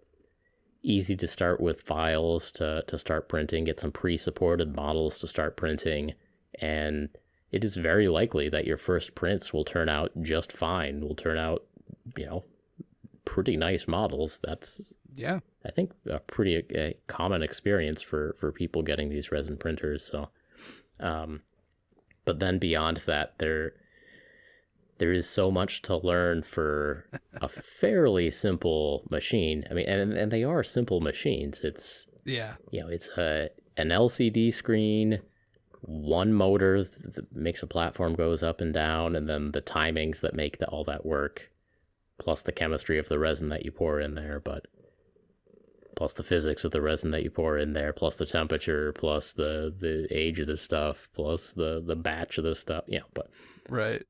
[SPEAKER 2] easy to start with files to start printing, get some pre-supported models to start printing, and it is very likely that your first prints will turn out just fine, will turn out, pretty nice models. That's, I think, a pretty common experience for people getting these resin printers. So, but then beyond that, there is so much to learn for a fairly simple machine. I mean, and they are simple machines. It's it's an LCD screen, one motor that makes a platform goes up and down, and then the timings that make all that work, plus the chemistry of the resin that you pour in there, but plus the physics of the resin that you pour in there, plus the temperature, plus the age of the stuff, plus the batch of the stuff. But
[SPEAKER 1] right.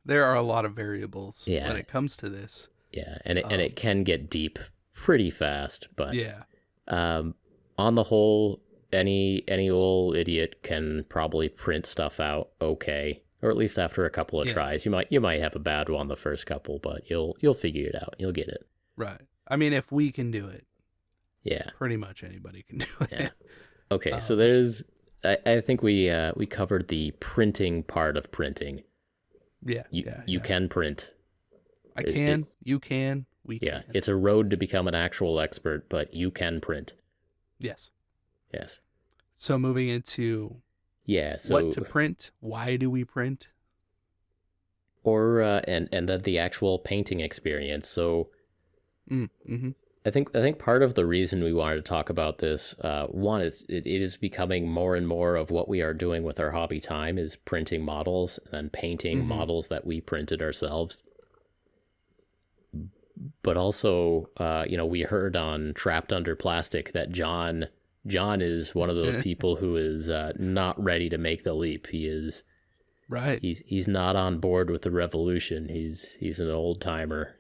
[SPEAKER 1] There are a lot of variables when it comes to this.
[SPEAKER 2] Yeah, and it can get deep pretty fast, but on the whole, any old idiot can probably print stuff out okay, or at least after a couple of tries. You might have a bad one the first couple, but you'll figure it out. You'll get it.
[SPEAKER 1] Right. I mean, if we can do it, pretty much anybody can do it.
[SPEAKER 2] Yeah. Okay, so there's. I think we covered the printing part of printing. You can print.
[SPEAKER 1] I can. You can. We can.
[SPEAKER 2] It's a road to become an actual expert, but you can print.
[SPEAKER 1] Yes.
[SPEAKER 2] Yes.
[SPEAKER 1] So moving into what to print, why do we print?
[SPEAKER 2] Or and then the actual painting experience. So I think part of the reason we wanted to talk about this, one is it is becoming more and more of what we are doing with our hobby time is printing models and then painting models that we printed ourselves. But also, we heard on Trapped Under Plastic that John is one of those people who is not ready to make the leap. He is
[SPEAKER 1] right.
[SPEAKER 2] He's not on board with the revolution. He's an old timer.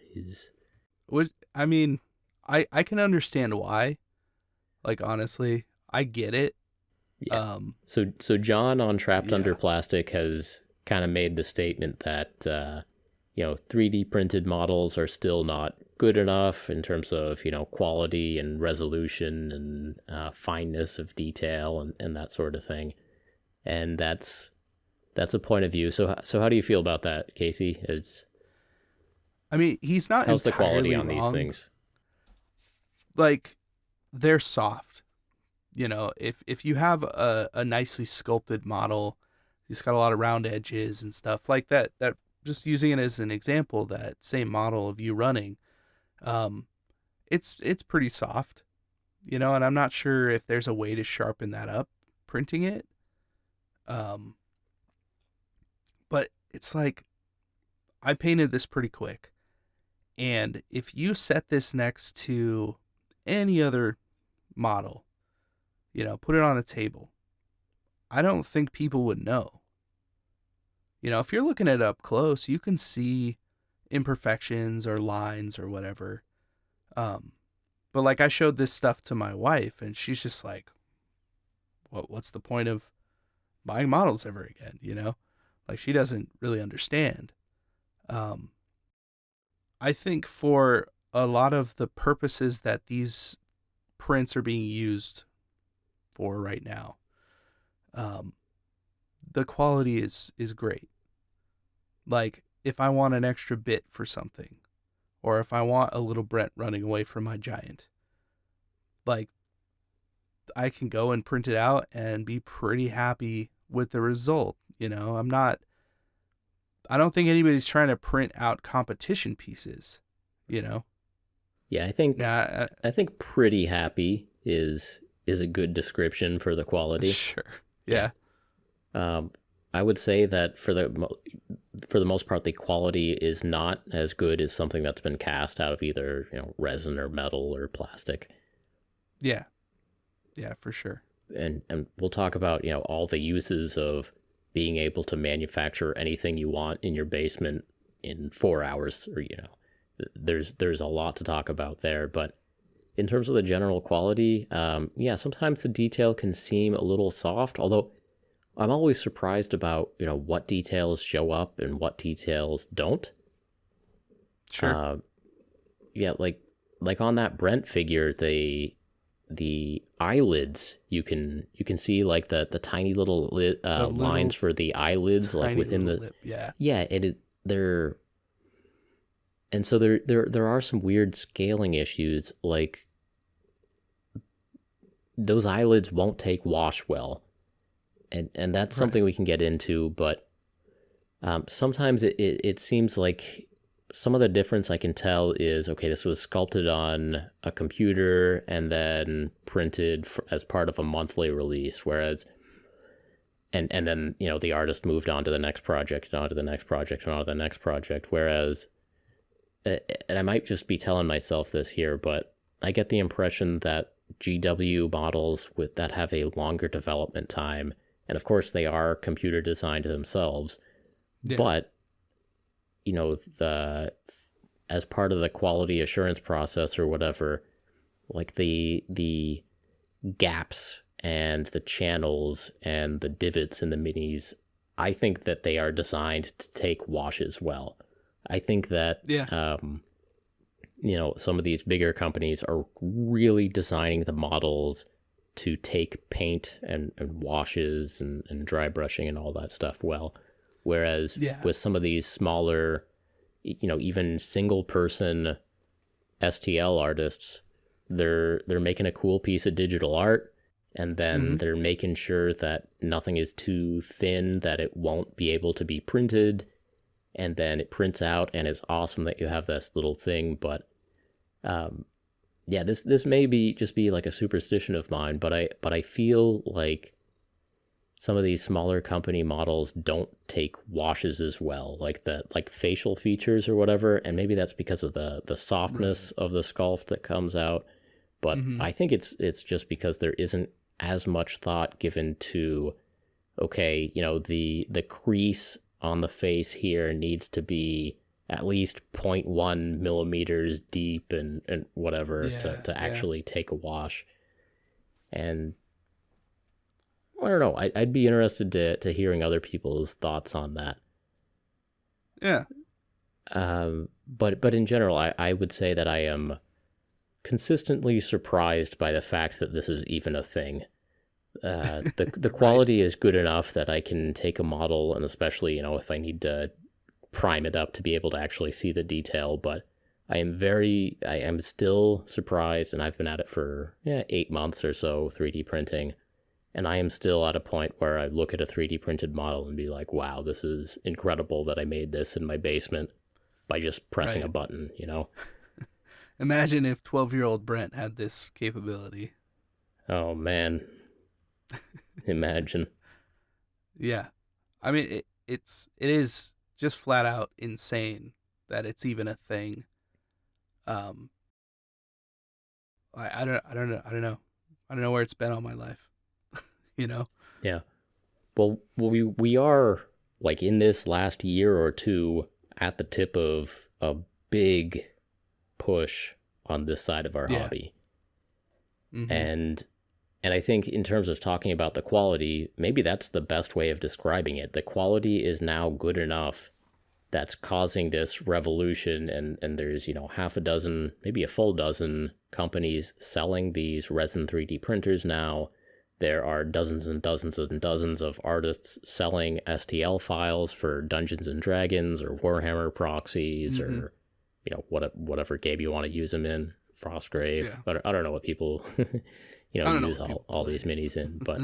[SPEAKER 1] I mean, I can understand why. Like, honestly, I get it.
[SPEAKER 2] Yeah. So John on Trapped Under Plastic has kind of made the statement that 3D printed models are still not good enough in terms of quality and resolution and fineness of detail and that sort of thing. And that's a point of view. So how do you feel about that, Casey?
[SPEAKER 1] I mean, he's not.
[SPEAKER 2] How's the quality on
[SPEAKER 1] wrong.
[SPEAKER 2] these things?
[SPEAKER 1] Like, they're soft. If you have a nicely sculpted model, He's got a lot of round edges and stuff like that. That just using it as an example, that same model of you running, um, it's pretty soft, you know, and I'm not sure if there's a way to sharpen that up printing it. Um, but it's like I painted this pretty quick, and if you set this next to any other model, you know, put it on a table, I don't think people would know. You know, if you're looking at it up close, you can see imperfections or lines or whatever. Um, but like I showed this stuff to my wife, and she's just like, what's the point of buying models ever again? You know, like she doesn't really understand. Um, I think for a lot of the purposes that these prints are being used for right now, um, the quality is great. Like if I want an extra bit for something, or if I want a little Brent running away from my giant, like I can go and print it out and be pretty happy with the result. You know, I don't think anybody's trying to print out competition pieces, you know?
[SPEAKER 2] Yeah, I think
[SPEAKER 1] Nah,
[SPEAKER 2] I think pretty happy is a good description for the quality.
[SPEAKER 1] sure. Yeah.
[SPEAKER 2] I would say that for the most part, the quality is not as good as something that's been cast out of either, you know, resin or metal or plastic.
[SPEAKER 1] Yeah. Yeah, for sure.
[SPEAKER 2] And we'll talk about, you know, all the uses of being able to manufacture anything you want in your basement in 4 hours, or, you know, there's a lot to talk about there. But in terms of the general quality, yeah, sometimes the detail can seem a little soft, although I'm always surprised about, you know, what details show up and what details don't.
[SPEAKER 1] Sure.
[SPEAKER 2] Yeah, like on that Brent figure, the eyelids, you can see like the tiny little
[SPEAKER 1] The
[SPEAKER 2] lines for the eyelids, like
[SPEAKER 1] tiny
[SPEAKER 2] within
[SPEAKER 1] little
[SPEAKER 2] the
[SPEAKER 1] lip. Yeah.
[SPEAKER 2] yeah, they're, and so there are some weird scaling issues, like those eyelids won't take wash well, and that's
[SPEAKER 1] Right.
[SPEAKER 2] something we can get into, but sometimes it seems like some of the difference I can tell is, okay, this was sculpted on a computer and then printed as part of a monthly release, whereas, and then, you know, the artist moved on to the next project, and on to the next project, and on to the next project, whereas, and I might just be telling myself this here, but I get the impression that GW models that have a longer development time, and of course they are computer designed themselves,
[SPEAKER 1] Yeah.
[SPEAKER 2] but you know, as part of the quality assurance process or whatever, like the gaps and the channels and the divots in the minis, I think that they are designed to take washes well. I think that
[SPEAKER 1] Yeah.
[SPEAKER 2] you know, some of these bigger companies are really designing the models to take paint and washes and dry brushing and all that stuff well. Whereas
[SPEAKER 1] Yeah.
[SPEAKER 2] with some of these smaller, you know, even single person STL artists, they're making a cool piece of digital art, and then they're making sure that nothing is too thin that it won't be able to be printed, and then it prints out, and it's awesome that you have this little thing. But yeah, this may be just be like a superstition of mine, but I feel like some of these smaller company models don't take washes as well, like facial features or whatever, and maybe that's because of the softness of the sculpt that comes out. But I think it's just because there isn't as much thought given to, okay, you know, the crease on the face here needs to be at least 0.1 millimeters deep and whatever to actually take a wash. And I don't know. I'd be interested to hearing other people's thoughts on that.
[SPEAKER 1] Yeah.
[SPEAKER 2] But in general, I would say that I am consistently surprised by the fact that this is even a thing. The quality is good enough that I can take a model, and especially, you know, if I need to prime it up to be able to actually see the detail. But I am still surprised, and I've been at it for 8 months or so, 3D printing. And I am still at a point where I look at a 3D printed model and be like, wow, this is incredible that I made this in my basement by just pressing a
[SPEAKER 1] Right.
[SPEAKER 2] button, you know?
[SPEAKER 1] Imagine if 12-year-old Brent had this capability.
[SPEAKER 2] Oh man, imagine.
[SPEAKER 1] Yeah. I mean, it is just flat out insane that it's even a thing. Um, I don't know where it's been all my life. You know?
[SPEAKER 2] Yeah. Well, we are like in this last year or two at the tip of a big push on this side of our
[SPEAKER 1] Yeah.
[SPEAKER 2] hobby.
[SPEAKER 1] Mm-hmm.
[SPEAKER 2] And I think in terms of talking about the quality, maybe that's the best way of describing it. The quality is now good enough that's causing this revolution, and there's, half a dozen, maybe a full dozen companies selling these resin 3D printers now. There are dozens and dozens and dozens of artists selling STL files for Dungeons and Dragons or Warhammer proxies,
[SPEAKER 1] Mm-hmm.
[SPEAKER 2] or whatever game you want to use them in, Frostgrave.
[SPEAKER 1] Yeah.
[SPEAKER 2] But I don't know what people
[SPEAKER 1] I don't know
[SPEAKER 2] use
[SPEAKER 1] what people
[SPEAKER 2] all
[SPEAKER 1] play.
[SPEAKER 2] these minis in, but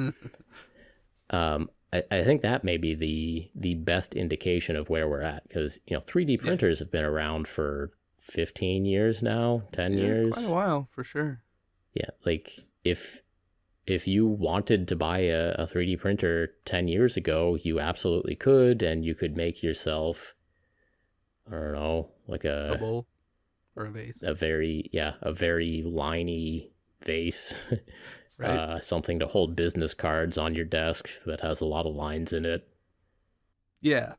[SPEAKER 2] I think that may be the best indication of where we're at, because 3D printers have been around for 15 years now, 10 years.
[SPEAKER 1] Quite a while for sure.
[SPEAKER 2] Yeah, like if you wanted to buy a 3D printer 10 years ago, you absolutely could, and you could make yourself, I don't know, like
[SPEAKER 1] A bowl or a vase.
[SPEAKER 2] a very liney vase.
[SPEAKER 1] Right.
[SPEAKER 2] Something to hold business cards on your desk that has a lot of lines in it.
[SPEAKER 1] Yeah.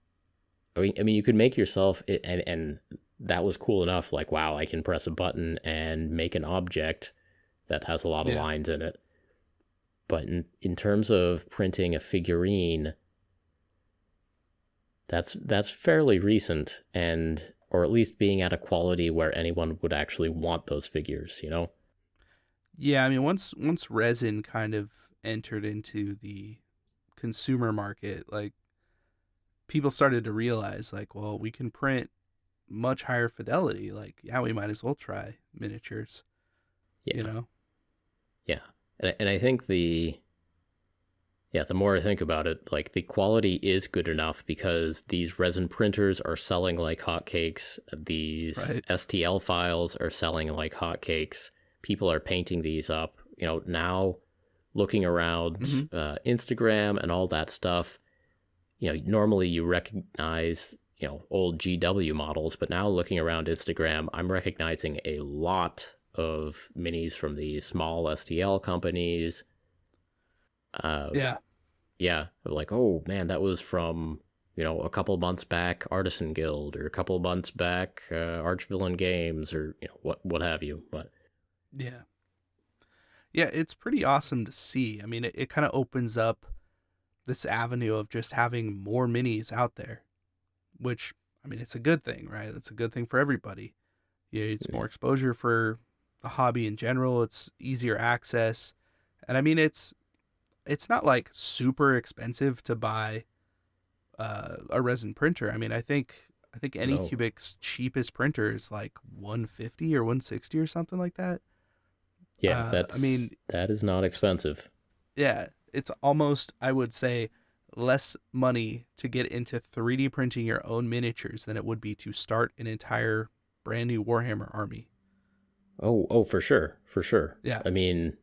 [SPEAKER 2] I mean, you could make yourself, and that was cool enough. Like, wow, I can press a button and make an object that has a lot of lines in it. But in terms of printing a figurine, that's fairly recent, or at least being at a quality where anyone would actually want those figures,
[SPEAKER 1] Yeah, I mean, once resin kind of entered into the consumer market, like people started to realize, like, well, we can print much higher fidelity. Like, yeah, we might as well try miniatures.
[SPEAKER 2] Yeah. Yeah. And I think the more I think about it, like, the quality is good enough because these resin printers are selling like hotcakes. These STL files are selling like hotcakes. People are painting these up. Now looking around Instagram and all that stuff, normally you recognize, old GW models, but now looking around Instagram, I'm recognizing a lot of minis from these small STL companies. Yeah, like, oh man, that was from, a couple months back, Artisan Guild, or a couple months back, Archvillain Games, or what have you. But
[SPEAKER 1] yeah, it's pretty awesome to see. I mean, it kind of opens up this avenue of just having more minis out there, which, I mean, it's a good thing, right? It's a good thing for everybody. Yeah, it's more exposure for the hobby in general. It's easier access, and I mean, it's not like super expensive to buy a resin printer. I mean, I think Anycubic's cheapest printer is like 150 or 160 or something like that.
[SPEAKER 2] yeah, that is not expensive.
[SPEAKER 1] Yeah, it's almost, I would say, less money to get into 3D printing your own miniatures than it would be to start an entire brand new Warhammer army.
[SPEAKER 2] Oh, for sure.
[SPEAKER 1] Yeah.
[SPEAKER 2] I mean,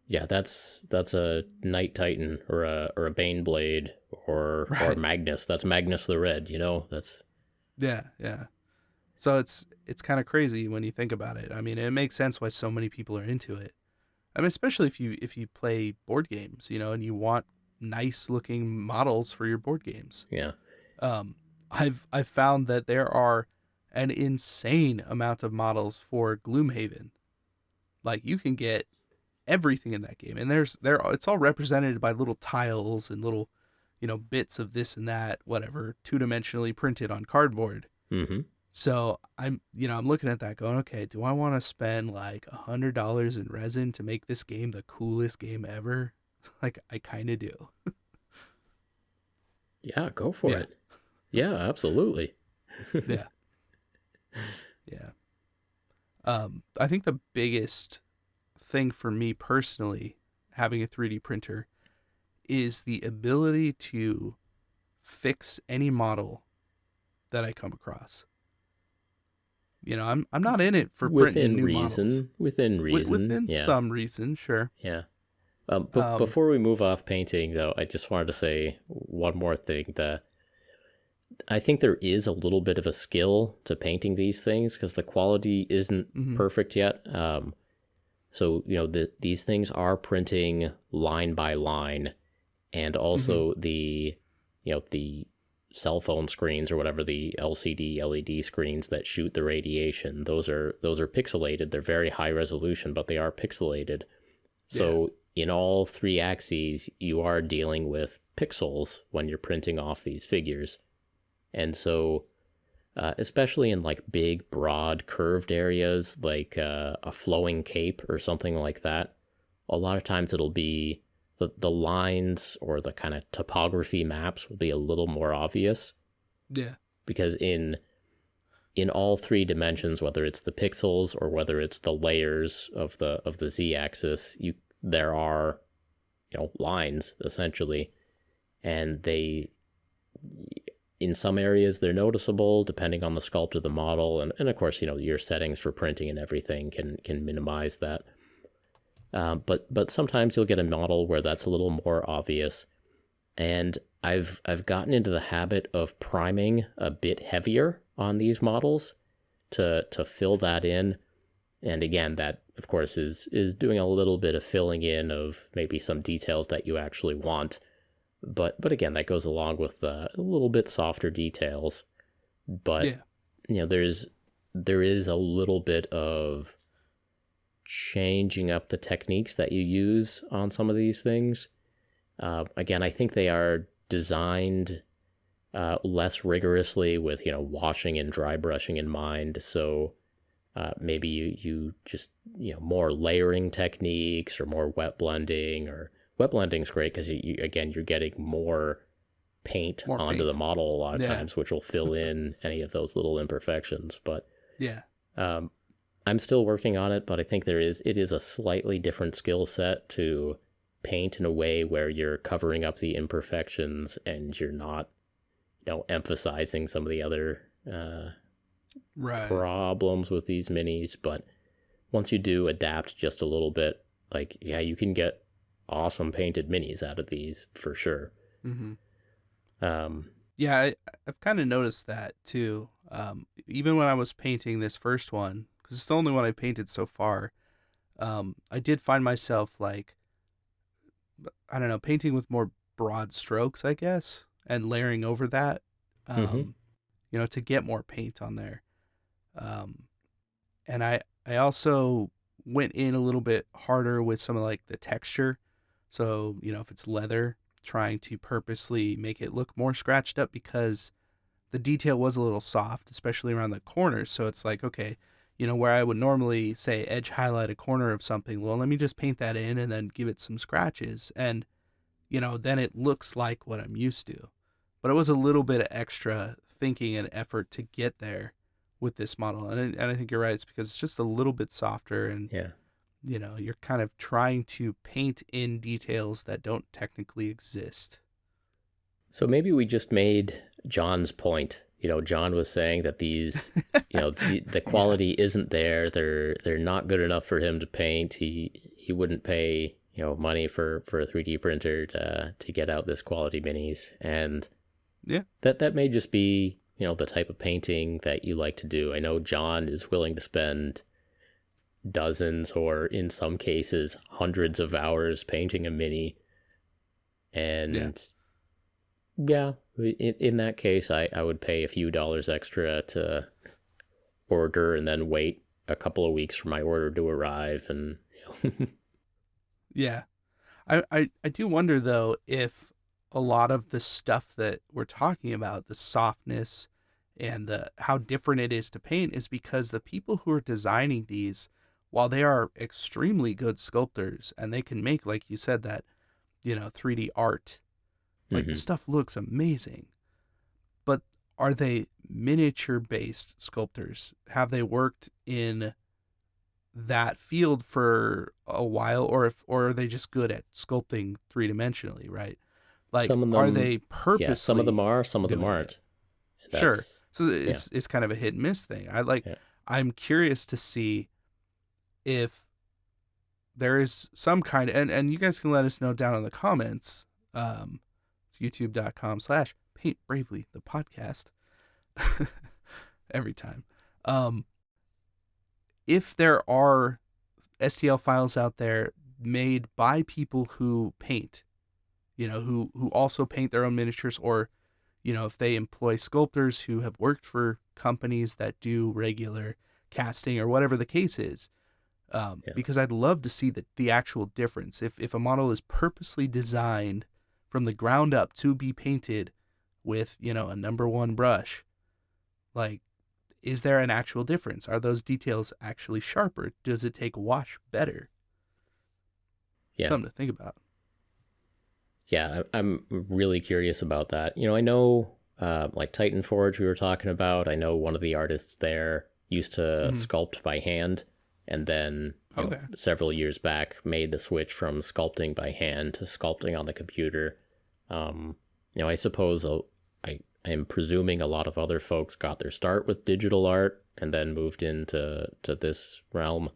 [SPEAKER 2] yeah, that's a Knight Titan or a Baneblade or Magnus. That's Magnus the Red, That's
[SPEAKER 1] Yeah. So it's kind of crazy when you think about it. I mean, it makes sense why so many people are into it. I mean, especially if you play board games, and you want nice looking models for your board games.
[SPEAKER 2] Yeah.
[SPEAKER 1] I've found that there are an insane amount of models for Gloomhaven. Like, you can get everything in that game, and it's all represented by little tiles and little, bits of this and that, whatever, two-dimensionally printed on cardboard.
[SPEAKER 2] Mm-hmm.
[SPEAKER 1] So I'm looking at that going, okay, do I want to spend like $100 in resin to make this game the coolest game ever? Like, I kind of do.
[SPEAKER 2] Yeah, go for it. Yeah, absolutely.
[SPEAKER 1] Yeah. I think the biggest thing for me personally, having a 3D printer, is the ability to fix any model that I come across. You know, I'm not in it for printing new models.
[SPEAKER 2] Within reason,
[SPEAKER 1] Within
[SPEAKER 2] yeah,
[SPEAKER 1] some reason, sure.
[SPEAKER 2] yeah.
[SPEAKER 1] Um,
[SPEAKER 2] Before we move off painting, though, I just wanted to say one more thing. That I think there is a little bit of a skill to painting these things because the quality isn't
[SPEAKER 1] mhm,
[SPEAKER 2] perfect yet. So these things are printing line by line, and
[SPEAKER 1] mhm,
[SPEAKER 2] also the cell phone screens or whatever, the LCD LED screens that shoot the radiation. Those are pixelated. They're very high resolution, but they are pixelated.
[SPEAKER 1] yeah,
[SPEAKER 2] So in all three axes, you are dealing with pixels when you're printing off these figures. And so, especially in like big, broad, curved areas, like a flowing cape or something like that, a lot of times it'll be the lines or the kind of topography maps will be a little more obvious
[SPEAKER 1] yeah,
[SPEAKER 2] because in all three dimensions, whether it's the pixels or whether it's the layers of the z-axis, there are lines essentially, and they in some areas they're noticeable depending on the sculpt of the model, and of course your settings for printing and everything can minimize that. But sometimes you'll get a model where that's a little more obvious, and I've gotten into the habit of priming a bit heavier on these models to fill that in. And again, that of course is doing a little bit of filling in of maybe some details that you actually want. But again, that goes along with a little bit softer details. But
[SPEAKER 1] yeah,
[SPEAKER 2] there is a little bit of changing up the techniques that you use on some of these things. Again, I think they are designed less rigorously with washing and dry brushing in mind. So maybe you just more layering techniques or more wet blending. Or wet blending's great because again you're getting more paint
[SPEAKER 1] more
[SPEAKER 2] onto the
[SPEAKER 1] paint.
[SPEAKER 2] model a lot of
[SPEAKER 1] Yeah,
[SPEAKER 2] times, which will fill in any of those little imperfections. But
[SPEAKER 1] yeah,
[SPEAKER 2] um, I'm still working on it, but I think it is a slightly different skill set to paint in a way where you're covering up the imperfections and you're not emphasizing some of the other
[SPEAKER 1] right.
[SPEAKER 2] problems with these minis. But once you do adapt just a little bit, like, yeah, you can get awesome painted minis out of these for sure.
[SPEAKER 1] Hmm.
[SPEAKER 2] Um,
[SPEAKER 1] Yeah, I've kind of noticed that too. Even when I was painting this first one, because it's the only one I painted so far, I did find myself like, I don't know, painting with more broad strokes, I guess, and layering over that,
[SPEAKER 2] mhm.
[SPEAKER 1] um, to get more paint on there. Um, and I also went in a little bit harder with some of like the texture. So, if it's leather, trying to purposely make it look more scratched up because the detail was a little soft, especially around the corners. So it's like, okay, where I would normally say edge highlight a corner of something, well, let me just paint that in and then give it some scratches. And, then it looks like what I'm used to. But it was a little bit of extra thinking and effort to get there with this model. And I think you're right. It's because it's just a little bit softer and,
[SPEAKER 2] Yeah.
[SPEAKER 1] you're kind of trying to paint in details that don't technically exist.
[SPEAKER 2] So maybe we just made John's point. John was saying that these, the
[SPEAKER 1] Yeah.
[SPEAKER 2] quality isn't there. They're not good enough for him to paint. He wouldn't pay money for a 3D printer to get out this quality minis, and
[SPEAKER 1] Yeah.
[SPEAKER 2] that may just be the type of painting that you like to do. I know John is willing to spend dozens or in some cases hundreds of hours painting a mini,
[SPEAKER 1] Yeah.
[SPEAKER 2] and yeah, in that case, I would pay a few dollars extra to order and then wait a couple of weeks for my order to arrive. And
[SPEAKER 1] Yeah. I do wonder though if a lot of the stuff that we're talking about, the softness and the how different it is to paint, is because the people who are designing these, while they are extremely good sculptors and they can make, like you said, that 3D art, like the
[SPEAKER 2] Mhm.
[SPEAKER 1] stuff looks amazing. But are they miniature based sculptors? Have they worked in that field for a while, or are they just good at sculpting three-dimensionally, right? Like,
[SPEAKER 2] Some of
[SPEAKER 1] are
[SPEAKER 2] them,
[SPEAKER 1] they
[SPEAKER 2] yeah, some of them
[SPEAKER 1] purposely
[SPEAKER 2] are, some of them
[SPEAKER 1] doing it?
[SPEAKER 2] aren't.
[SPEAKER 1] Sure.
[SPEAKER 2] That's,
[SPEAKER 1] So
[SPEAKER 2] yeah,
[SPEAKER 1] it's kind of a hit and miss thing.
[SPEAKER 2] yeah.
[SPEAKER 1] I'm curious to see if there is some kind of, and you guys can let us know down in the comments. It's youtube.com/paint bravely the podcast. Every time. If there are STL files out there made by people who paint, who also paint their own miniatures, or, if they employ sculptors who have worked for companies that do regular casting or whatever the case is,
[SPEAKER 2] Yeah.
[SPEAKER 1] because I'd love to see the actual difference. If a model is purposely designed from the ground up to be painted with, a number one brush, like, is there an actual difference? Are those details actually sharper? Does it take wash better?
[SPEAKER 2] Yeah.
[SPEAKER 1] Something to think about.
[SPEAKER 2] Yeah, I'm really curious about that. I know like Titan Forge we were talking about. I know one of the artists there used to
[SPEAKER 1] Mm-hmm.
[SPEAKER 2] sculpt by hand, and then
[SPEAKER 1] Okay.
[SPEAKER 2] several years back made the switch from sculpting by hand to sculpting on the computer. I suppose I am presuming a lot of other folks got their start with digital art and then moved into this realm.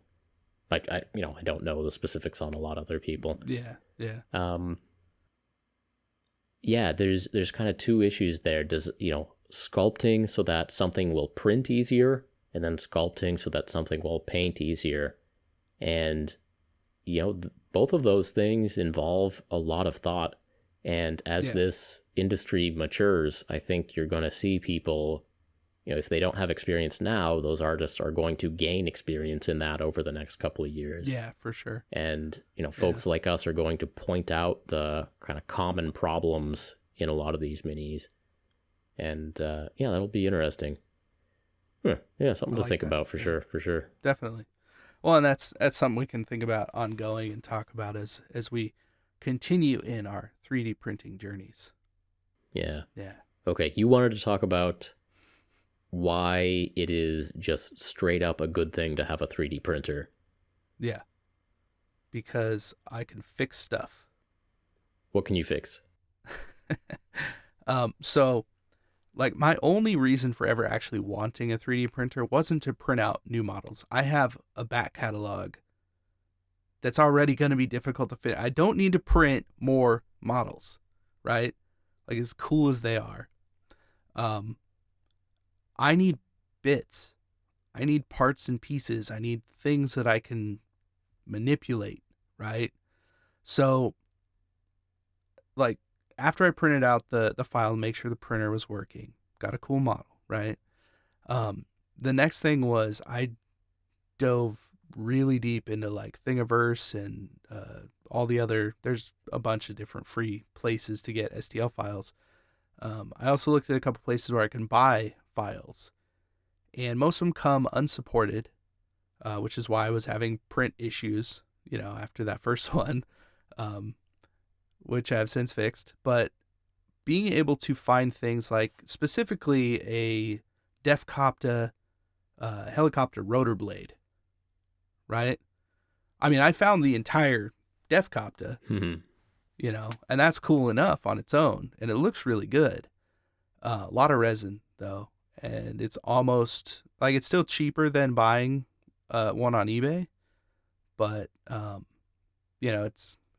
[SPEAKER 2] Like I don't know the specifics on a lot of other people.
[SPEAKER 1] Yeah. Yeah.
[SPEAKER 2] Yeah, there's kind of two issues there. Does, sculpting so that something will print easier, and then sculpting so that something will paint easier. And, both of those things involve a lot of thought. And as
[SPEAKER 1] Yeah.
[SPEAKER 2] this industry matures, I think you're going to see people, if they don't have experience now, those artists are going to gain experience in that over the next couple of years.
[SPEAKER 1] Yeah, for sure.
[SPEAKER 2] And, folks like us are going to point out the kind of common problems in a lot of these minis. And, that'll be interesting. Yeah, something to think about for sure.
[SPEAKER 1] Definitely. Well, and that's something we can think about ongoing and talk about as we continue in our 3D printing journeys.
[SPEAKER 2] Yeah.
[SPEAKER 1] Yeah.
[SPEAKER 2] Okay, you wanted to talk about why it is just straight up a good thing to have a 3D printer.
[SPEAKER 1] Yeah. Because I can fix stuff.
[SPEAKER 2] What can you fix?
[SPEAKER 1] So, like, my only reason for ever actually wanting a 3D printer wasn't to print out new models. I have a back catalog that's already going to be difficult to fit. I don't need to print more models, right? Like, as cool as they are. I need bits. I need parts and pieces. I need things that I can manipulate, right? So, like, after I printed out the file and make sure the printer was working, got a cool model, right? The next thing was I dove really deep into like Thingiverse and all the other. There's a bunch of different free places to get STL files. I also looked at a couple places where I can buy files, and most of them come unsupported, which is why I was having print issues, after that first one. Which I've since fixed, but being able to find things like specifically a Defcopta helicopter rotor blade, right? I mean, I found the entire Defcopta, and that's cool enough on its own, and it looks really good. A lot of resin, though, and it's almost, like, it's still cheaper than buying one on eBay, but,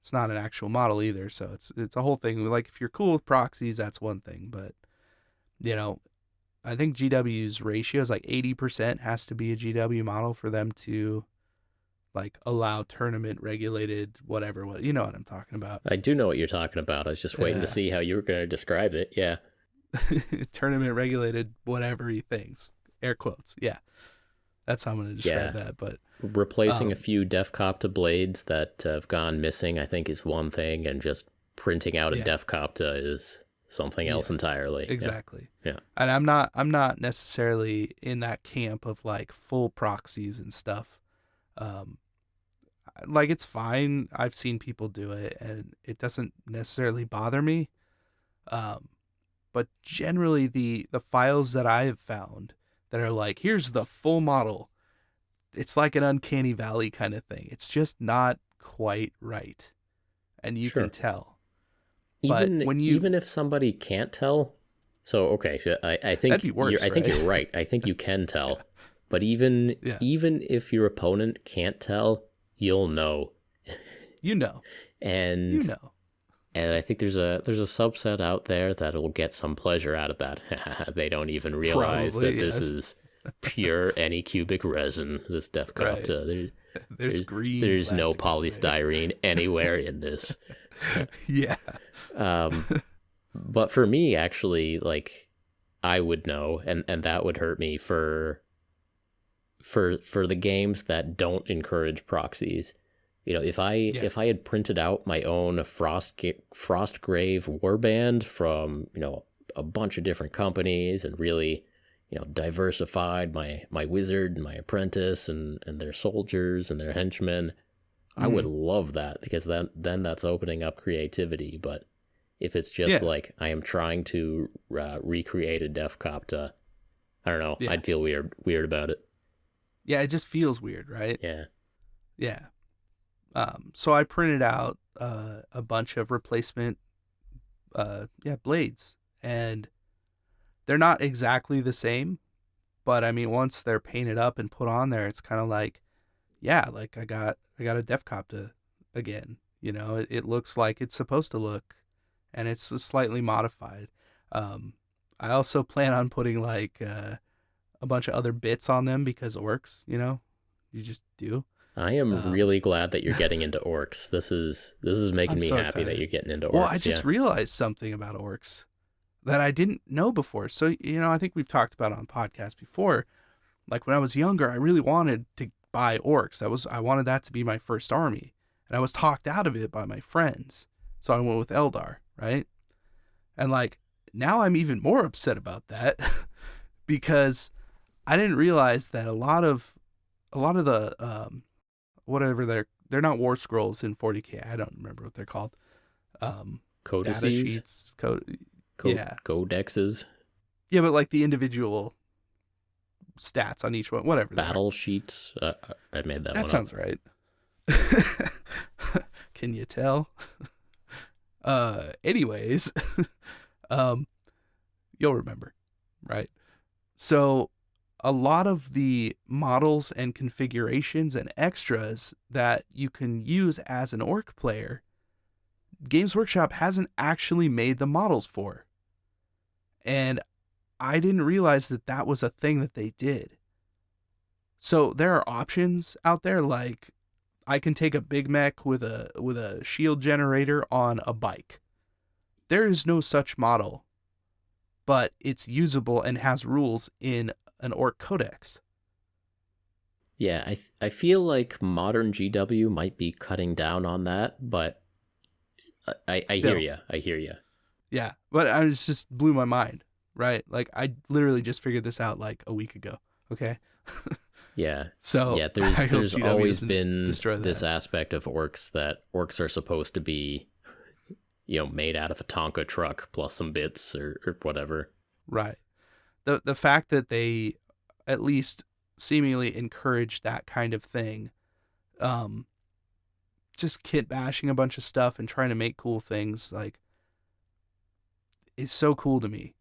[SPEAKER 1] it's not an actual model either, so it's a whole thing. Like, if you're cool with proxies, that's one thing, but I think GW's ratio is like 80% has to be a GW model for them to like allow tournament regulated whatever. What you know what I'm talking about?
[SPEAKER 2] I do know what you're talking about. I was just waiting to see how you were going to describe it. Yeah.
[SPEAKER 1] Tournament regulated whatever he thinks. Air quotes. Yeah. That's how I'm going to describe that. But
[SPEAKER 2] replacing a few Defcopta blades that have gone missing, I think, is one thing, and just printing out a Defcopta is something else entirely.
[SPEAKER 1] Exactly.
[SPEAKER 2] Yeah.
[SPEAKER 1] And I'm not necessarily in that camp of like full proxies and stuff. Like, it's fine. I've seen people do it, and it doesn't necessarily bother me. But generally, the files that I have found that are like, here's the full model, it's like an uncanny valley kind of thing. It's just not quite right, and you can
[SPEAKER 2] Sure.
[SPEAKER 1] tell. But
[SPEAKER 2] Even
[SPEAKER 1] when you,
[SPEAKER 2] even if somebody can't tell, so okay, I
[SPEAKER 1] that'd
[SPEAKER 2] think
[SPEAKER 1] be worse,
[SPEAKER 2] I think
[SPEAKER 1] right?
[SPEAKER 2] you're right. I think you can
[SPEAKER 1] Yeah.
[SPEAKER 2] tell, but even
[SPEAKER 1] Yeah.
[SPEAKER 2] even if your opponent can't tell, you'll know.
[SPEAKER 1] You know. You
[SPEAKER 2] And
[SPEAKER 1] know.
[SPEAKER 2] and I think there's a subset out there that'll get some pleasure out of that. They don't even realize that
[SPEAKER 1] Probably,
[SPEAKER 2] this
[SPEAKER 1] yes.
[SPEAKER 2] is pure anycubic resin. This
[SPEAKER 1] Right.
[SPEAKER 2] Defcopter.
[SPEAKER 1] There's green
[SPEAKER 2] There's no
[SPEAKER 1] plastic in it,
[SPEAKER 2] polystyrene anywhere in this.
[SPEAKER 1] right? Yeah.
[SPEAKER 2] Um, but for me, actually, like I would know, and that would hurt me for the games that don't encourage proxies. You know,
[SPEAKER 1] Yeah.
[SPEAKER 2] if I had printed out my own Frostgrave warband from, you know, a bunch of different companies and really, you know, diversified my wizard and my apprentice and their soldiers and their henchmen, I would
[SPEAKER 1] Mhm.
[SPEAKER 2] love that, because then that's opening up creativity. But if it's just
[SPEAKER 1] Yeah.
[SPEAKER 2] like I am trying to recreate a Defcopter, I don't know,
[SPEAKER 1] Yeah.
[SPEAKER 2] I'd feel weird about it.
[SPEAKER 1] Yeah, it just feels weird, right?
[SPEAKER 2] Yeah.
[SPEAKER 1] Yeah. So I printed out a bunch of replacement blades, and they're not exactly the same, but I mean once they're painted up and put on there, it's kind of like, yeah, like I got a Defcopter again. You know, it looks like it's supposed to look, and it's slightly modified. Um, I also plan on putting like a bunch of other bits on them because orcs, you know, you just do.
[SPEAKER 2] I am
[SPEAKER 1] Um,
[SPEAKER 2] really glad that you're getting into orcs. This is making
[SPEAKER 1] I'm
[SPEAKER 2] me
[SPEAKER 1] so
[SPEAKER 2] happy that
[SPEAKER 1] excited.
[SPEAKER 2] you're getting into
[SPEAKER 1] Well, I
[SPEAKER 2] orcs. Yeah.
[SPEAKER 1] just realized something about orcs that I didn't know before. So, you know, I think we've talked about it on podcasts before. Like when I was younger, I really wanted to buy orcs. I wanted that to be my first army. And I was talked out of it by my friends. So I went with Eldar, right? And like now I'm even more upset about that because I didn't realize that a lot of the whatever they're not war scrolls in 40K. I don't remember what they're called. Um Data
[SPEAKER 2] Codices,
[SPEAKER 1] sheets, code, yeah.
[SPEAKER 2] codexes,
[SPEAKER 1] Yeah, but like the individual stats on each one, whatever they are.
[SPEAKER 2] battle sheets. I made that
[SPEAKER 1] That
[SPEAKER 2] one up.
[SPEAKER 1] sounds right. Can you tell? Anyways, um you'll remember, right? So a lot of the models and configurations and extras that you can use as an orc player, Games Workshop hasn't actually made the models for. And I didn't realize that that was a thing that they did. So there are options out there, like I can take a big mech with a shield generator on a bike. There is no such model, but it's usable and has rules in an orc codex.
[SPEAKER 2] Yeah, I feel like modern GW might be cutting down on that, but I hear
[SPEAKER 1] Still,
[SPEAKER 2] you. I hear you.
[SPEAKER 1] yeah, but I was just blew my mind, right? Like I literally just figured this out like a week ago. Okay,
[SPEAKER 2] Yeah.
[SPEAKER 1] so
[SPEAKER 2] Yeah,
[SPEAKER 1] I hope
[SPEAKER 2] there's
[SPEAKER 1] GW
[SPEAKER 2] always
[SPEAKER 1] doesn't
[SPEAKER 2] been
[SPEAKER 1] destroy
[SPEAKER 2] this
[SPEAKER 1] that.
[SPEAKER 2] aspect of orcs that orcs are supposed to be, you know, made out of a Tonka truck plus some bits or whatever.
[SPEAKER 1] Right. The fact that they at least seemingly encourage that kind of thing, um, just kit bashing a bunch of stuff and trying to make cool things, like is so cool to me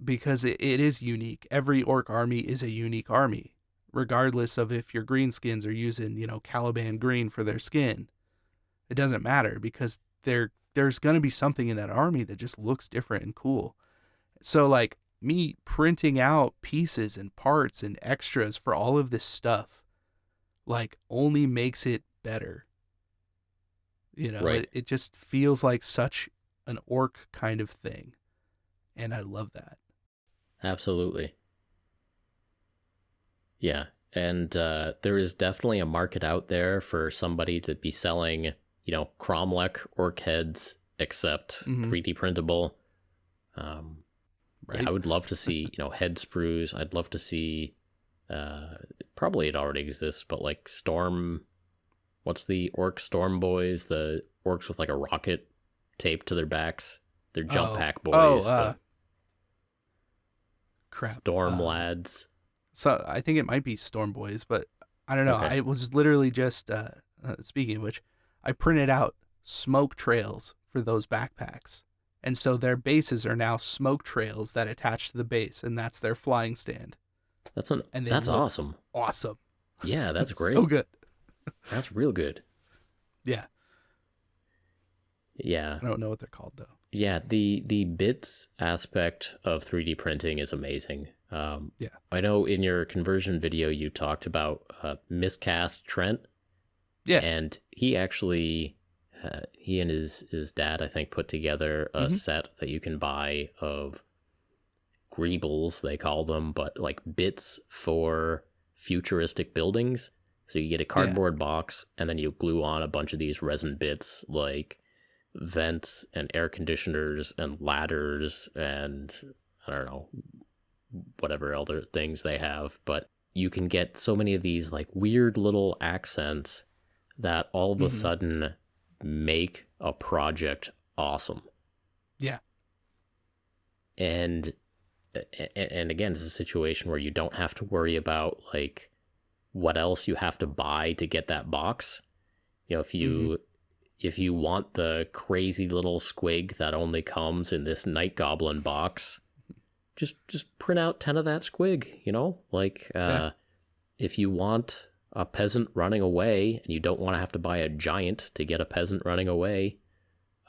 [SPEAKER 1] because it is unique. Every orc army is a unique army, regardless of if your greenskins are using, you know, Caliban green for their skin. It doesn't matter because there's gonna be something in that army that just looks different and cool. So like me printing out pieces and parts and extras for all of this stuff like only makes it better. You know,
[SPEAKER 2] Right.
[SPEAKER 1] it just feels like such an orc kind of thing. And I love that.
[SPEAKER 2] Absolutely. Yeah. And there is definitely a market out there for somebody to be selling, you know, Cromlech orc heads, except
[SPEAKER 1] Mm-hmm.
[SPEAKER 2] 3D printable. Um, yeah, I
[SPEAKER 1] Right?
[SPEAKER 2] would love to see, you know, head sprues. I'd love to see, uh, probably it already exists, but like Storm, what's the orc Storm boys? The orcs with like a rocket taped to their backs. They're jump
[SPEAKER 1] Oh.
[SPEAKER 2] pack
[SPEAKER 1] Oh,
[SPEAKER 2] boys, but
[SPEAKER 1] crap.
[SPEAKER 2] Storm lads.
[SPEAKER 1] So I think it might be Storm Boys, but I don't know.
[SPEAKER 2] Okay.
[SPEAKER 1] I was literally just speaking of which, I printed out smoke trails for those backpacks, and so their bases are now smoke trails that attach to the base, and that's their flying stand. And they
[SPEAKER 2] That's
[SPEAKER 1] look
[SPEAKER 2] awesome.
[SPEAKER 1] awesome.
[SPEAKER 2] Yeah, that's
[SPEAKER 1] It's so
[SPEAKER 2] great.
[SPEAKER 1] good.
[SPEAKER 2] That's real good.
[SPEAKER 1] Yeah,
[SPEAKER 2] Yeah.
[SPEAKER 1] I don't know what they're called though.
[SPEAKER 2] Yeah, the bits aspect of 3D printing is amazing.
[SPEAKER 1] Yeah.
[SPEAKER 2] I know in your conversion video you talked about Miscast Trent,
[SPEAKER 1] Yeah.
[SPEAKER 2] and he actually, he and his dad, I think, put together a set that you can buy of greebles, they call them, but like bits for futuristic buildings. So you get a cardboard box, and then you glue on a bunch of these resin bits, like vents and air conditioners and ladders and I don't know, whatever other things they have. But you can get so many of these like weird little accents that all of a sudden make a project awesome.
[SPEAKER 1] Yeah.
[SPEAKER 2] And again, it's a situation where you don't have to worry about like what else you have to buy to get that box. You know, if you want the crazy little squig that only comes in this night goblin box, just print out 10 of that squig, you know? Like if you want a peasant running away and you don't want to have to buy a giant to get a peasant running away,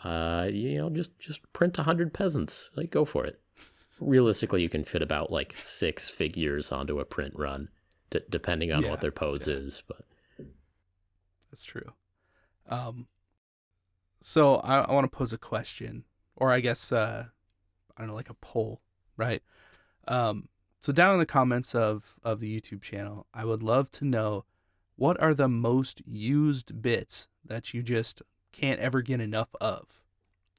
[SPEAKER 2] you know, just print 100 peasants. Like, go for it. Realistically, you can fit about like 6 figures onto a print run, depending on what their pose is. But
[SPEAKER 1] that's true. So I want to pose a question, or I guess I don't know, like a poll, right? So down in the comments of the YouTube channel, I would love to know, what are the most used bits that you just can't ever get enough of?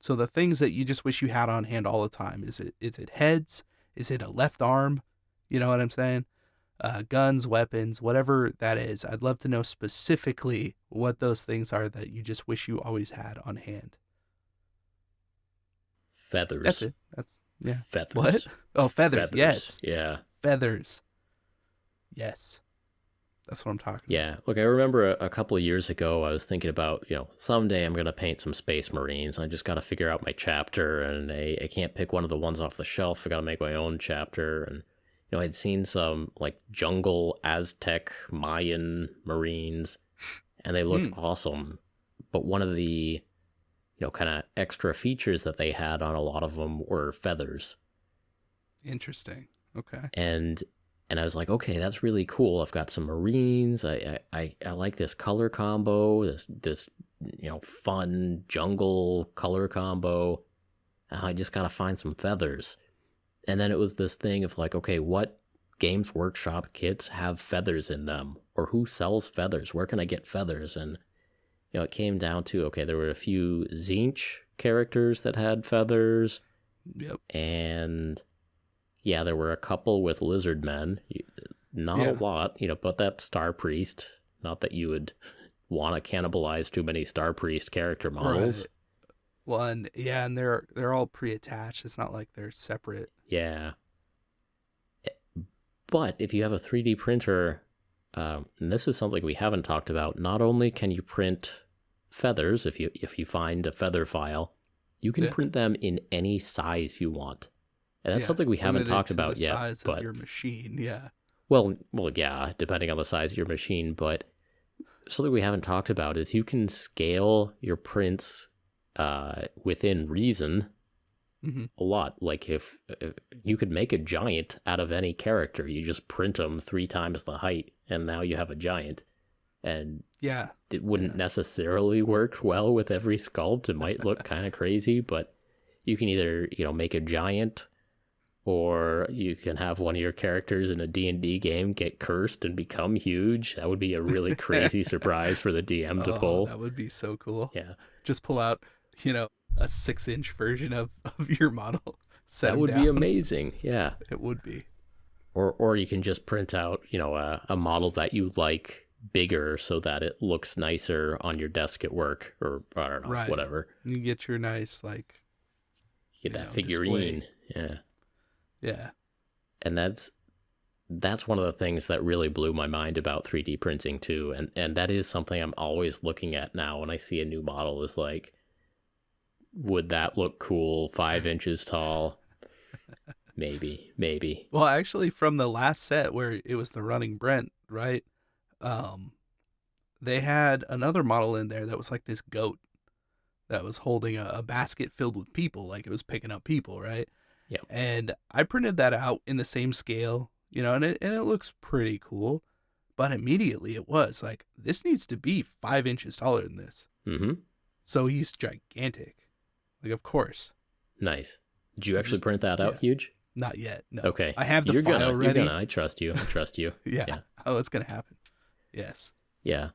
[SPEAKER 1] So the things that you just wish you had on hand all the time. Is it heads? Is it a left arm? You know what I'm saying? Guns, weapons, whatever that is. I'd love to know specifically what those things are that you just wish you always had on hand.
[SPEAKER 2] feathers.
[SPEAKER 1] That's it. Yeah.
[SPEAKER 2] Feathers.
[SPEAKER 1] What? Oh, feathers.
[SPEAKER 2] Feathers.
[SPEAKER 1] Yes.
[SPEAKER 2] Yeah.
[SPEAKER 1] Feathers. Yes. That's what I'm talking about.
[SPEAKER 2] Yeah. Look, I remember a couple of years ago, I was thinking about, you know, someday I'm going to paint some Space Marines. I just got to figure out my chapter, and I can't pick one of the ones off the shelf. I got to make my own chapter. And, you know, I'd seen some like jungle Aztec Mayan Marines, and they looked awesome. But one of the, you know, kind of extra features that they had on a lot of them were feathers.
[SPEAKER 1] Interesting. Okay.
[SPEAKER 2] And I was like, okay, that's really cool. I've got some Marines. I like this color combo, this you know, fun jungle color combo. I just gotta find some feathers. And then it was this thing of like, okay, what Games Workshop kits have feathers in them? Or who sells feathers? Where can I get feathers? And, you know, it came down to, okay, there were a few Tzeentch characters that had feathers.
[SPEAKER 1] Yep.
[SPEAKER 2] And yeah, there were a couple with lizard men. Not a lot, you know, but that Star Priest. Not that you would want to cannibalize too many Star Priest character models.
[SPEAKER 1] Right. Well, and yeah, and they're all pre-attached. It's not like they're separate.
[SPEAKER 2] Yeah. But if you have a 3D printer, and this is something we haven't talked about, not only can you print feathers, if you find a feather file, you can print them in any size you want. And that's something we haven't talked about yet.
[SPEAKER 1] Size of your machine, yeah.
[SPEAKER 2] Well, yeah, depending on the size of your machine. But something we haven't talked about is you can scale your prints within reason a lot. Like if you could make a giant out of any character, you just print them 3 times the height, and now you have a giant. And it wouldn't necessarily work well with every sculpt. It might look kind of crazy, but you can either, you know, make a giant, or you can have one of your characters in a D&D game get cursed and become huge. That would be a really crazy surprise for the DM to pull.
[SPEAKER 1] That would be so cool.
[SPEAKER 2] Yeah.
[SPEAKER 1] Just pull out, you know, a 6-inch version of your model.
[SPEAKER 2] That would be amazing. Yeah.
[SPEAKER 1] It would be.
[SPEAKER 2] Or you can just print out, you know, a model that you like bigger so that it looks nicer on your desk at work, or I don't know, whatever.
[SPEAKER 1] You get your nice, like,
[SPEAKER 2] get that figurine.
[SPEAKER 1] Display.
[SPEAKER 2] Yeah.
[SPEAKER 1] Yeah.
[SPEAKER 2] And that's one of the things that really blew my mind about 3D printing too. And that is something I'm always looking at now when I see a new model, is like, would that look cool 5 inches tall? Maybe.
[SPEAKER 1] Well, actually, from the last set where it was the running Brent, right? They had another model in there that was like this goat that was holding a basket filled with people, like it was picking up people, right?
[SPEAKER 2] Yeah.
[SPEAKER 1] And I printed that out in the same scale, and it looks pretty cool. But immediately it was like, this needs to be 5 inches taller than this.
[SPEAKER 2] Mm-hmm.
[SPEAKER 1] So he's gigantic. Like, of course.
[SPEAKER 2] Nice. Did you actually print that out huge?
[SPEAKER 1] Not yet. No.
[SPEAKER 2] Okay.
[SPEAKER 1] I have the file ready.
[SPEAKER 2] I trust you.
[SPEAKER 1] Yeah. Oh, it's gonna happen. Yes.
[SPEAKER 2] Yeah.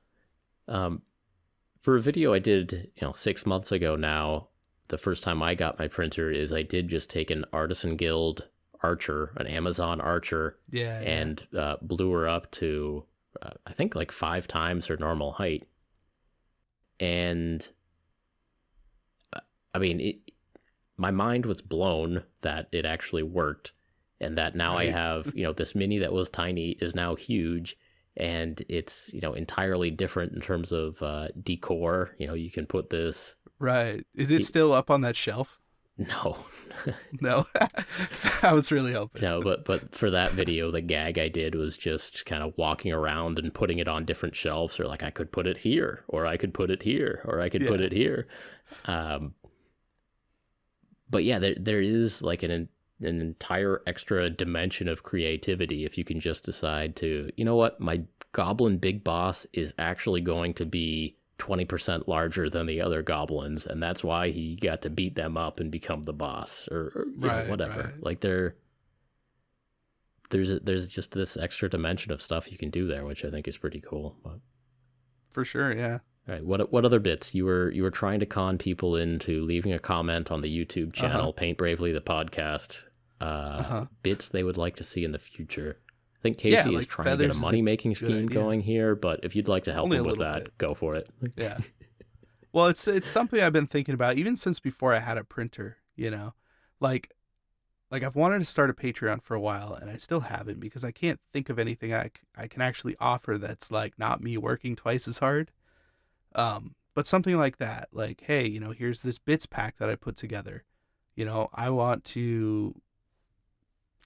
[SPEAKER 2] For a video I did, 6 months ago now, the first time I got my printer is I did just take an Artisan Guild Archer, an Amazon Archer, and blew her up to, I think, like 5 times her normal height. And, I mean, my mind was blown that it actually worked, and that now I have, this mini that was tiny is now huge, and it's, entirely different in terms of decor. You can put this.
[SPEAKER 1] Right. Is it still up on that shelf?
[SPEAKER 2] No.
[SPEAKER 1] No. I was really hoping.
[SPEAKER 2] No, but for that video, the gag I did was just kind of walking around and putting it on different shelves, or like I could put it here, or I could put it here, or I could put it here. But yeah, there is like an entire extra dimension of creativity if you can just decide to, you know what, my goblin big boss is actually going to be 20% larger than the other goblins, and that's why he got to beat them up and become the boss, or whatever.
[SPEAKER 1] Right.
[SPEAKER 2] Like there's just this extra dimension of stuff you can do there, which I think is pretty cool. But...
[SPEAKER 1] For sure, yeah.
[SPEAKER 2] All right, what other bits? You were trying to con people into leaving a comment on the YouTube channel, Paint Bravely the podcast. Bits they would like to see in the future. I think Casey is trying to get a money-making scheme going here, but if you'd like to help him with that, go for it.
[SPEAKER 1] Yeah. Well, it's something I've been thinking about even since before I had a printer, Like I've wanted to start a Patreon for a while, and I still haven't, because I can't think of anything I can actually offer that's like not me working twice as hard. But something like that, like, hey, here's this bits pack that I put together. I want to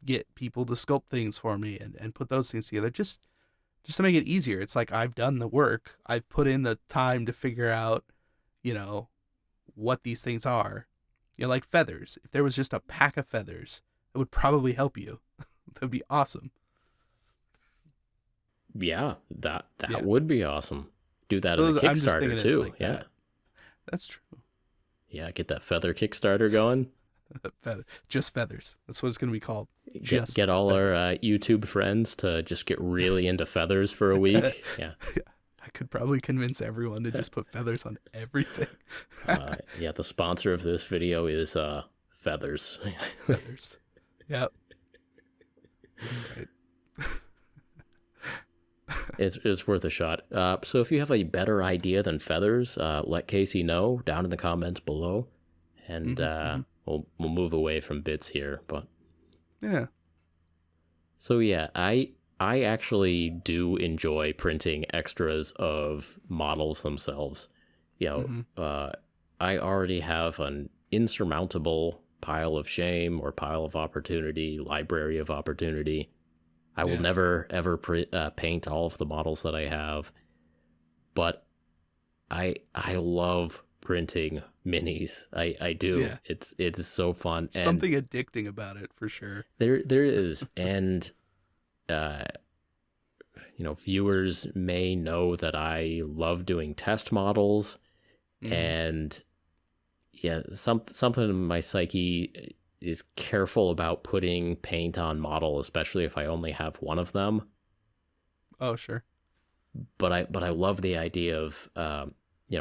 [SPEAKER 1] get people to sculpt things for me and put those things together just to make it easier. It's like, I've done the work. I've put in the time to figure out, what these things are. Like feathers. If there was just a pack of feathers, it would probably help you. That would be awesome.
[SPEAKER 2] Yeah, that would be awesome. Do that as a Kickstarter too. Like that.
[SPEAKER 1] That's true.
[SPEAKER 2] Yeah, get that feather Kickstarter going.
[SPEAKER 1] Just feathers. That's what it's going to be called.
[SPEAKER 2] Get all our YouTube friends to just get really into feathers for a week. Yeah.
[SPEAKER 1] I could probably convince everyone to just put feathers on everything.
[SPEAKER 2] Yeah, the sponsor of this video is feathers.
[SPEAKER 1] Feathers. Yep. That's right.
[SPEAKER 2] It's worth a shot. So if you have a better idea than feathers, let Casey know down in the comments below, and we'll move away from bits here. But
[SPEAKER 1] yeah.
[SPEAKER 2] So yeah, I actually do enjoy printing extras of models themselves. I already have an insurmountable pile of shame or pile of opportunity, library of opportunity. I will never, ever paint all of the models that I have, but I love printing minis. I do. Yeah. It is so fun.
[SPEAKER 1] Something addicting about it, for sure.
[SPEAKER 2] There is, and viewers may know that I love doing test models, and something in my psyche is careful about putting paint on model, especially if I only have one of them.
[SPEAKER 1] Oh, sure.
[SPEAKER 2] But I love the idea of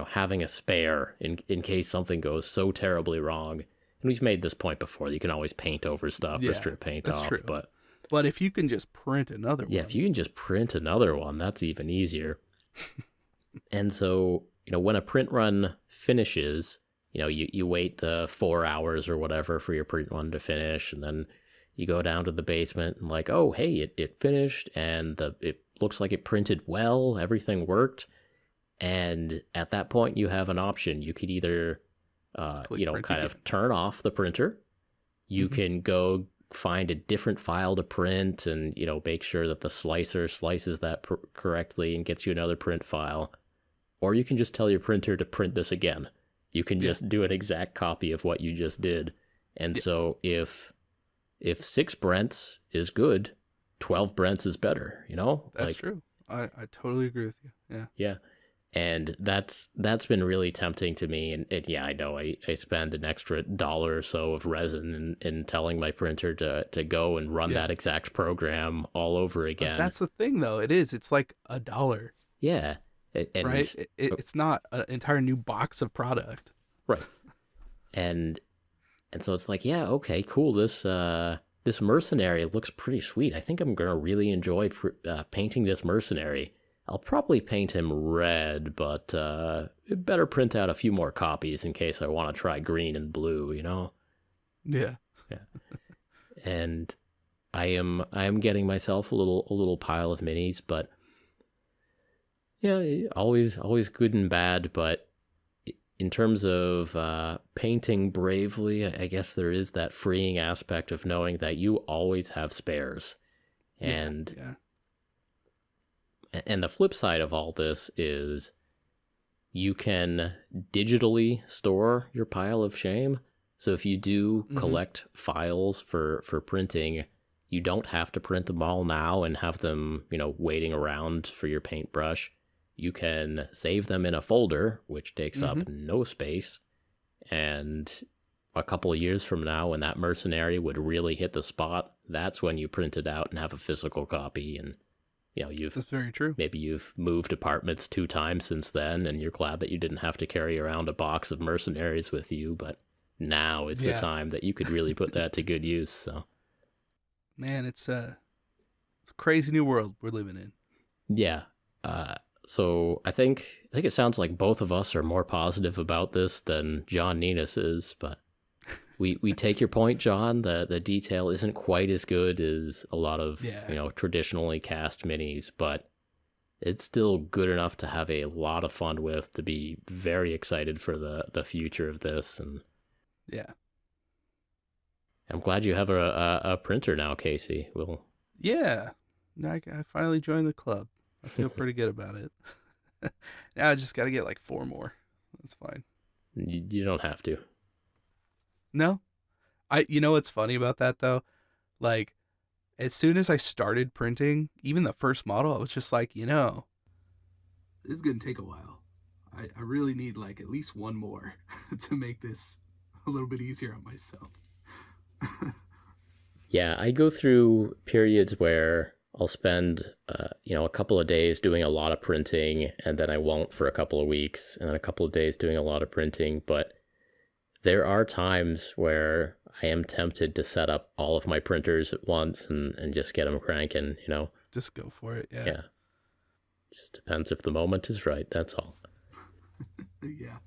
[SPEAKER 2] having a spare in case something goes so terribly wrong. And we've made this point before. You can always paint over stuff or strip paint off. True.
[SPEAKER 1] But if you can just print another one.
[SPEAKER 2] Yeah, if you can just print another one, that's even easier. And so, when a print run finishes, you wait the 4 hours or whatever for your print run to finish, and then you go down to the basement and like, oh, hey, it finished and it looks like it printed well, everything worked. And at that point, you have an option. You could either,
[SPEAKER 1] Print
[SPEAKER 2] kind
[SPEAKER 1] again.
[SPEAKER 2] of turn off the printer. You can go find a different file to print and, make sure that the slicer slices that correctly and gets you another print file. Or you can just tell your printer to print this again. You can just do an exact copy of what you just did. And so if 6 Brents is good, 12 Brents is better,
[SPEAKER 1] That's true. I totally agree with you. Yeah.
[SPEAKER 2] Yeah. And that's been really tempting to me. And I know I spend an extra $1 or so of resin in telling my printer to go and run that exact program all over again.
[SPEAKER 1] But that's the thing, though. It's like $1.
[SPEAKER 2] Yeah.
[SPEAKER 1] Right? It's not an entire new box of product.
[SPEAKER 2] Right. And so it's like, yeah, okay, cool. This mercenary looks pretty sweet. I think I'm going to really enjoy painting this mercenary. I'll probably paint him red, but it better print out a few more copies in case I want to try green and blue,
[SPEAKER 1] Yeah.
[SPEAKER 2] Yeah. And I am getting myself a little pile of minis, but yeah, always good and bad, but in terms of painting bravely, I guess there is that freeing aspect of knowing that you always have spares. And And the flip side of all this is you can digitally store your pile of shame. So if you do collect files for printing, you don't have to print them all now and have them, waiting around for your paintbrush. You can save them in a folder, which takes up no space. And a couple of years from now, when that mercenary would really hit the spot, that's when you print it out and have a physical copy. And
[SPEAKER 1] that's very true.
[SPEAKER 2] Maybe you've moved apartments 2 times since then, and you're glad that you didn't have to carry around a box of mercenaries with you. But now is the time that you could really put that to good use. So,
[SPEAKER 1] man, it's a crazy new world we're living in.
[SPEAKER 2] Yeah. So I think it sounds like both of us are more positive about this than John Ninus is, but. We take your point, John. The detail isn't quite as good as a lot of traditionally cast minis, but it's still good enough to have a lot of fun with, to be very excited for the future of this. And I'm glad you have a printer now, Casey.
[SPEAKER 1] I finally joined the club. I feel pretty good about it. Now I just got to get like 4 more. That's fine.
[SPEAKER 2] You don't have to.
[SPEAKER 1] No, you know what's funny about that though? Like, as soon as I started printing, even the first model, I was just like, this is gonna take a while. I really need like at least 1 more to make this a little bit easier on myself.
[SPEAKER 2] Yeah, I go through periods where I'll spend, a couple of days doing a lot of printing, and then I won't for a couple of weeks, and then a couple of days doing a lot of printing, but there are times where I am tempted to set up all of my printers at once and just get them cranking,
[SPEAKER 1] Just go for it, yeah.
[SPEAKER 2] Yeah. Just depends if the moment is right, that's all.
[SPEAKER 1] Yeah.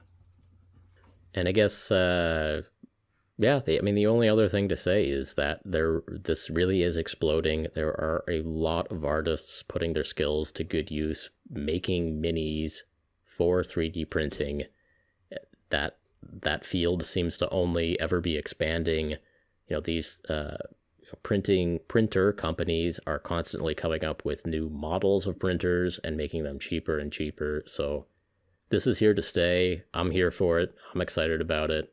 [SPEAKER 2] And I guess, the only other thing to say is that this really is exploding. There are a lot of artists putting their skills to good use, making minis for 3D printing. That field seems to only ever be expanding. These printer companies are constantly coming up with new models of printers and making them cheaper and cheaper. So this is here to stay. I'm here for it. I'm excited about it.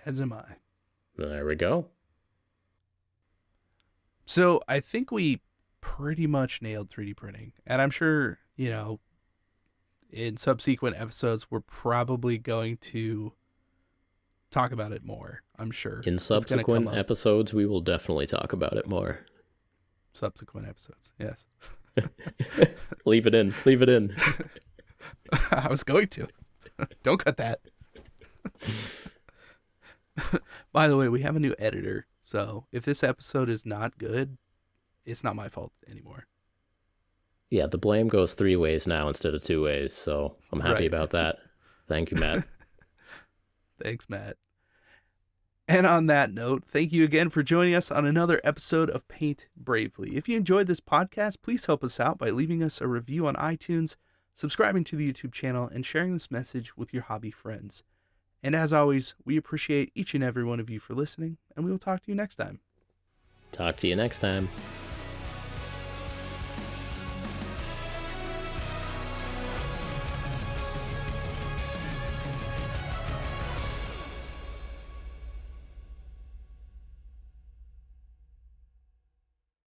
[SPEAKER 1] As am I.
[SPEAKER 2] There we go.
[SPEAKER 1] So I think we pretty much nailed 3D printing. And I'm sure, in subsequent episodes, we're probably going to talk about it more, I'm sure.
[SPEAKER 2] In subsequent episodes, we will definitely talk about it more.
[SPEAKER 1] Subsequent episodes, yes.
[SPEAKER 2] Leave it in.
[SPEAKER 1] I was going to. Don't cut that. By the way, we have a new editor, so if this episode is not good, it's not my fault anymore.
[SPEAKER 2] Yeah, the blame goes 3 ways now instead of 2 ways, so I'm happy about that. Thank you, Matt.
[SPEAKER 1] Thanks, Matt. And on that note, thank you again for joining us on another episode of Paint Bravely. If you enjoyed this podcast, please help us out by leaving us a review on iTunes, subscribing to the YouTube channel, and sharing this message with your hobby friends. And as always, we appreciate each and every one of you for listening, and we will talk to you next time.
[SPEAKER 2] Talk to you next time.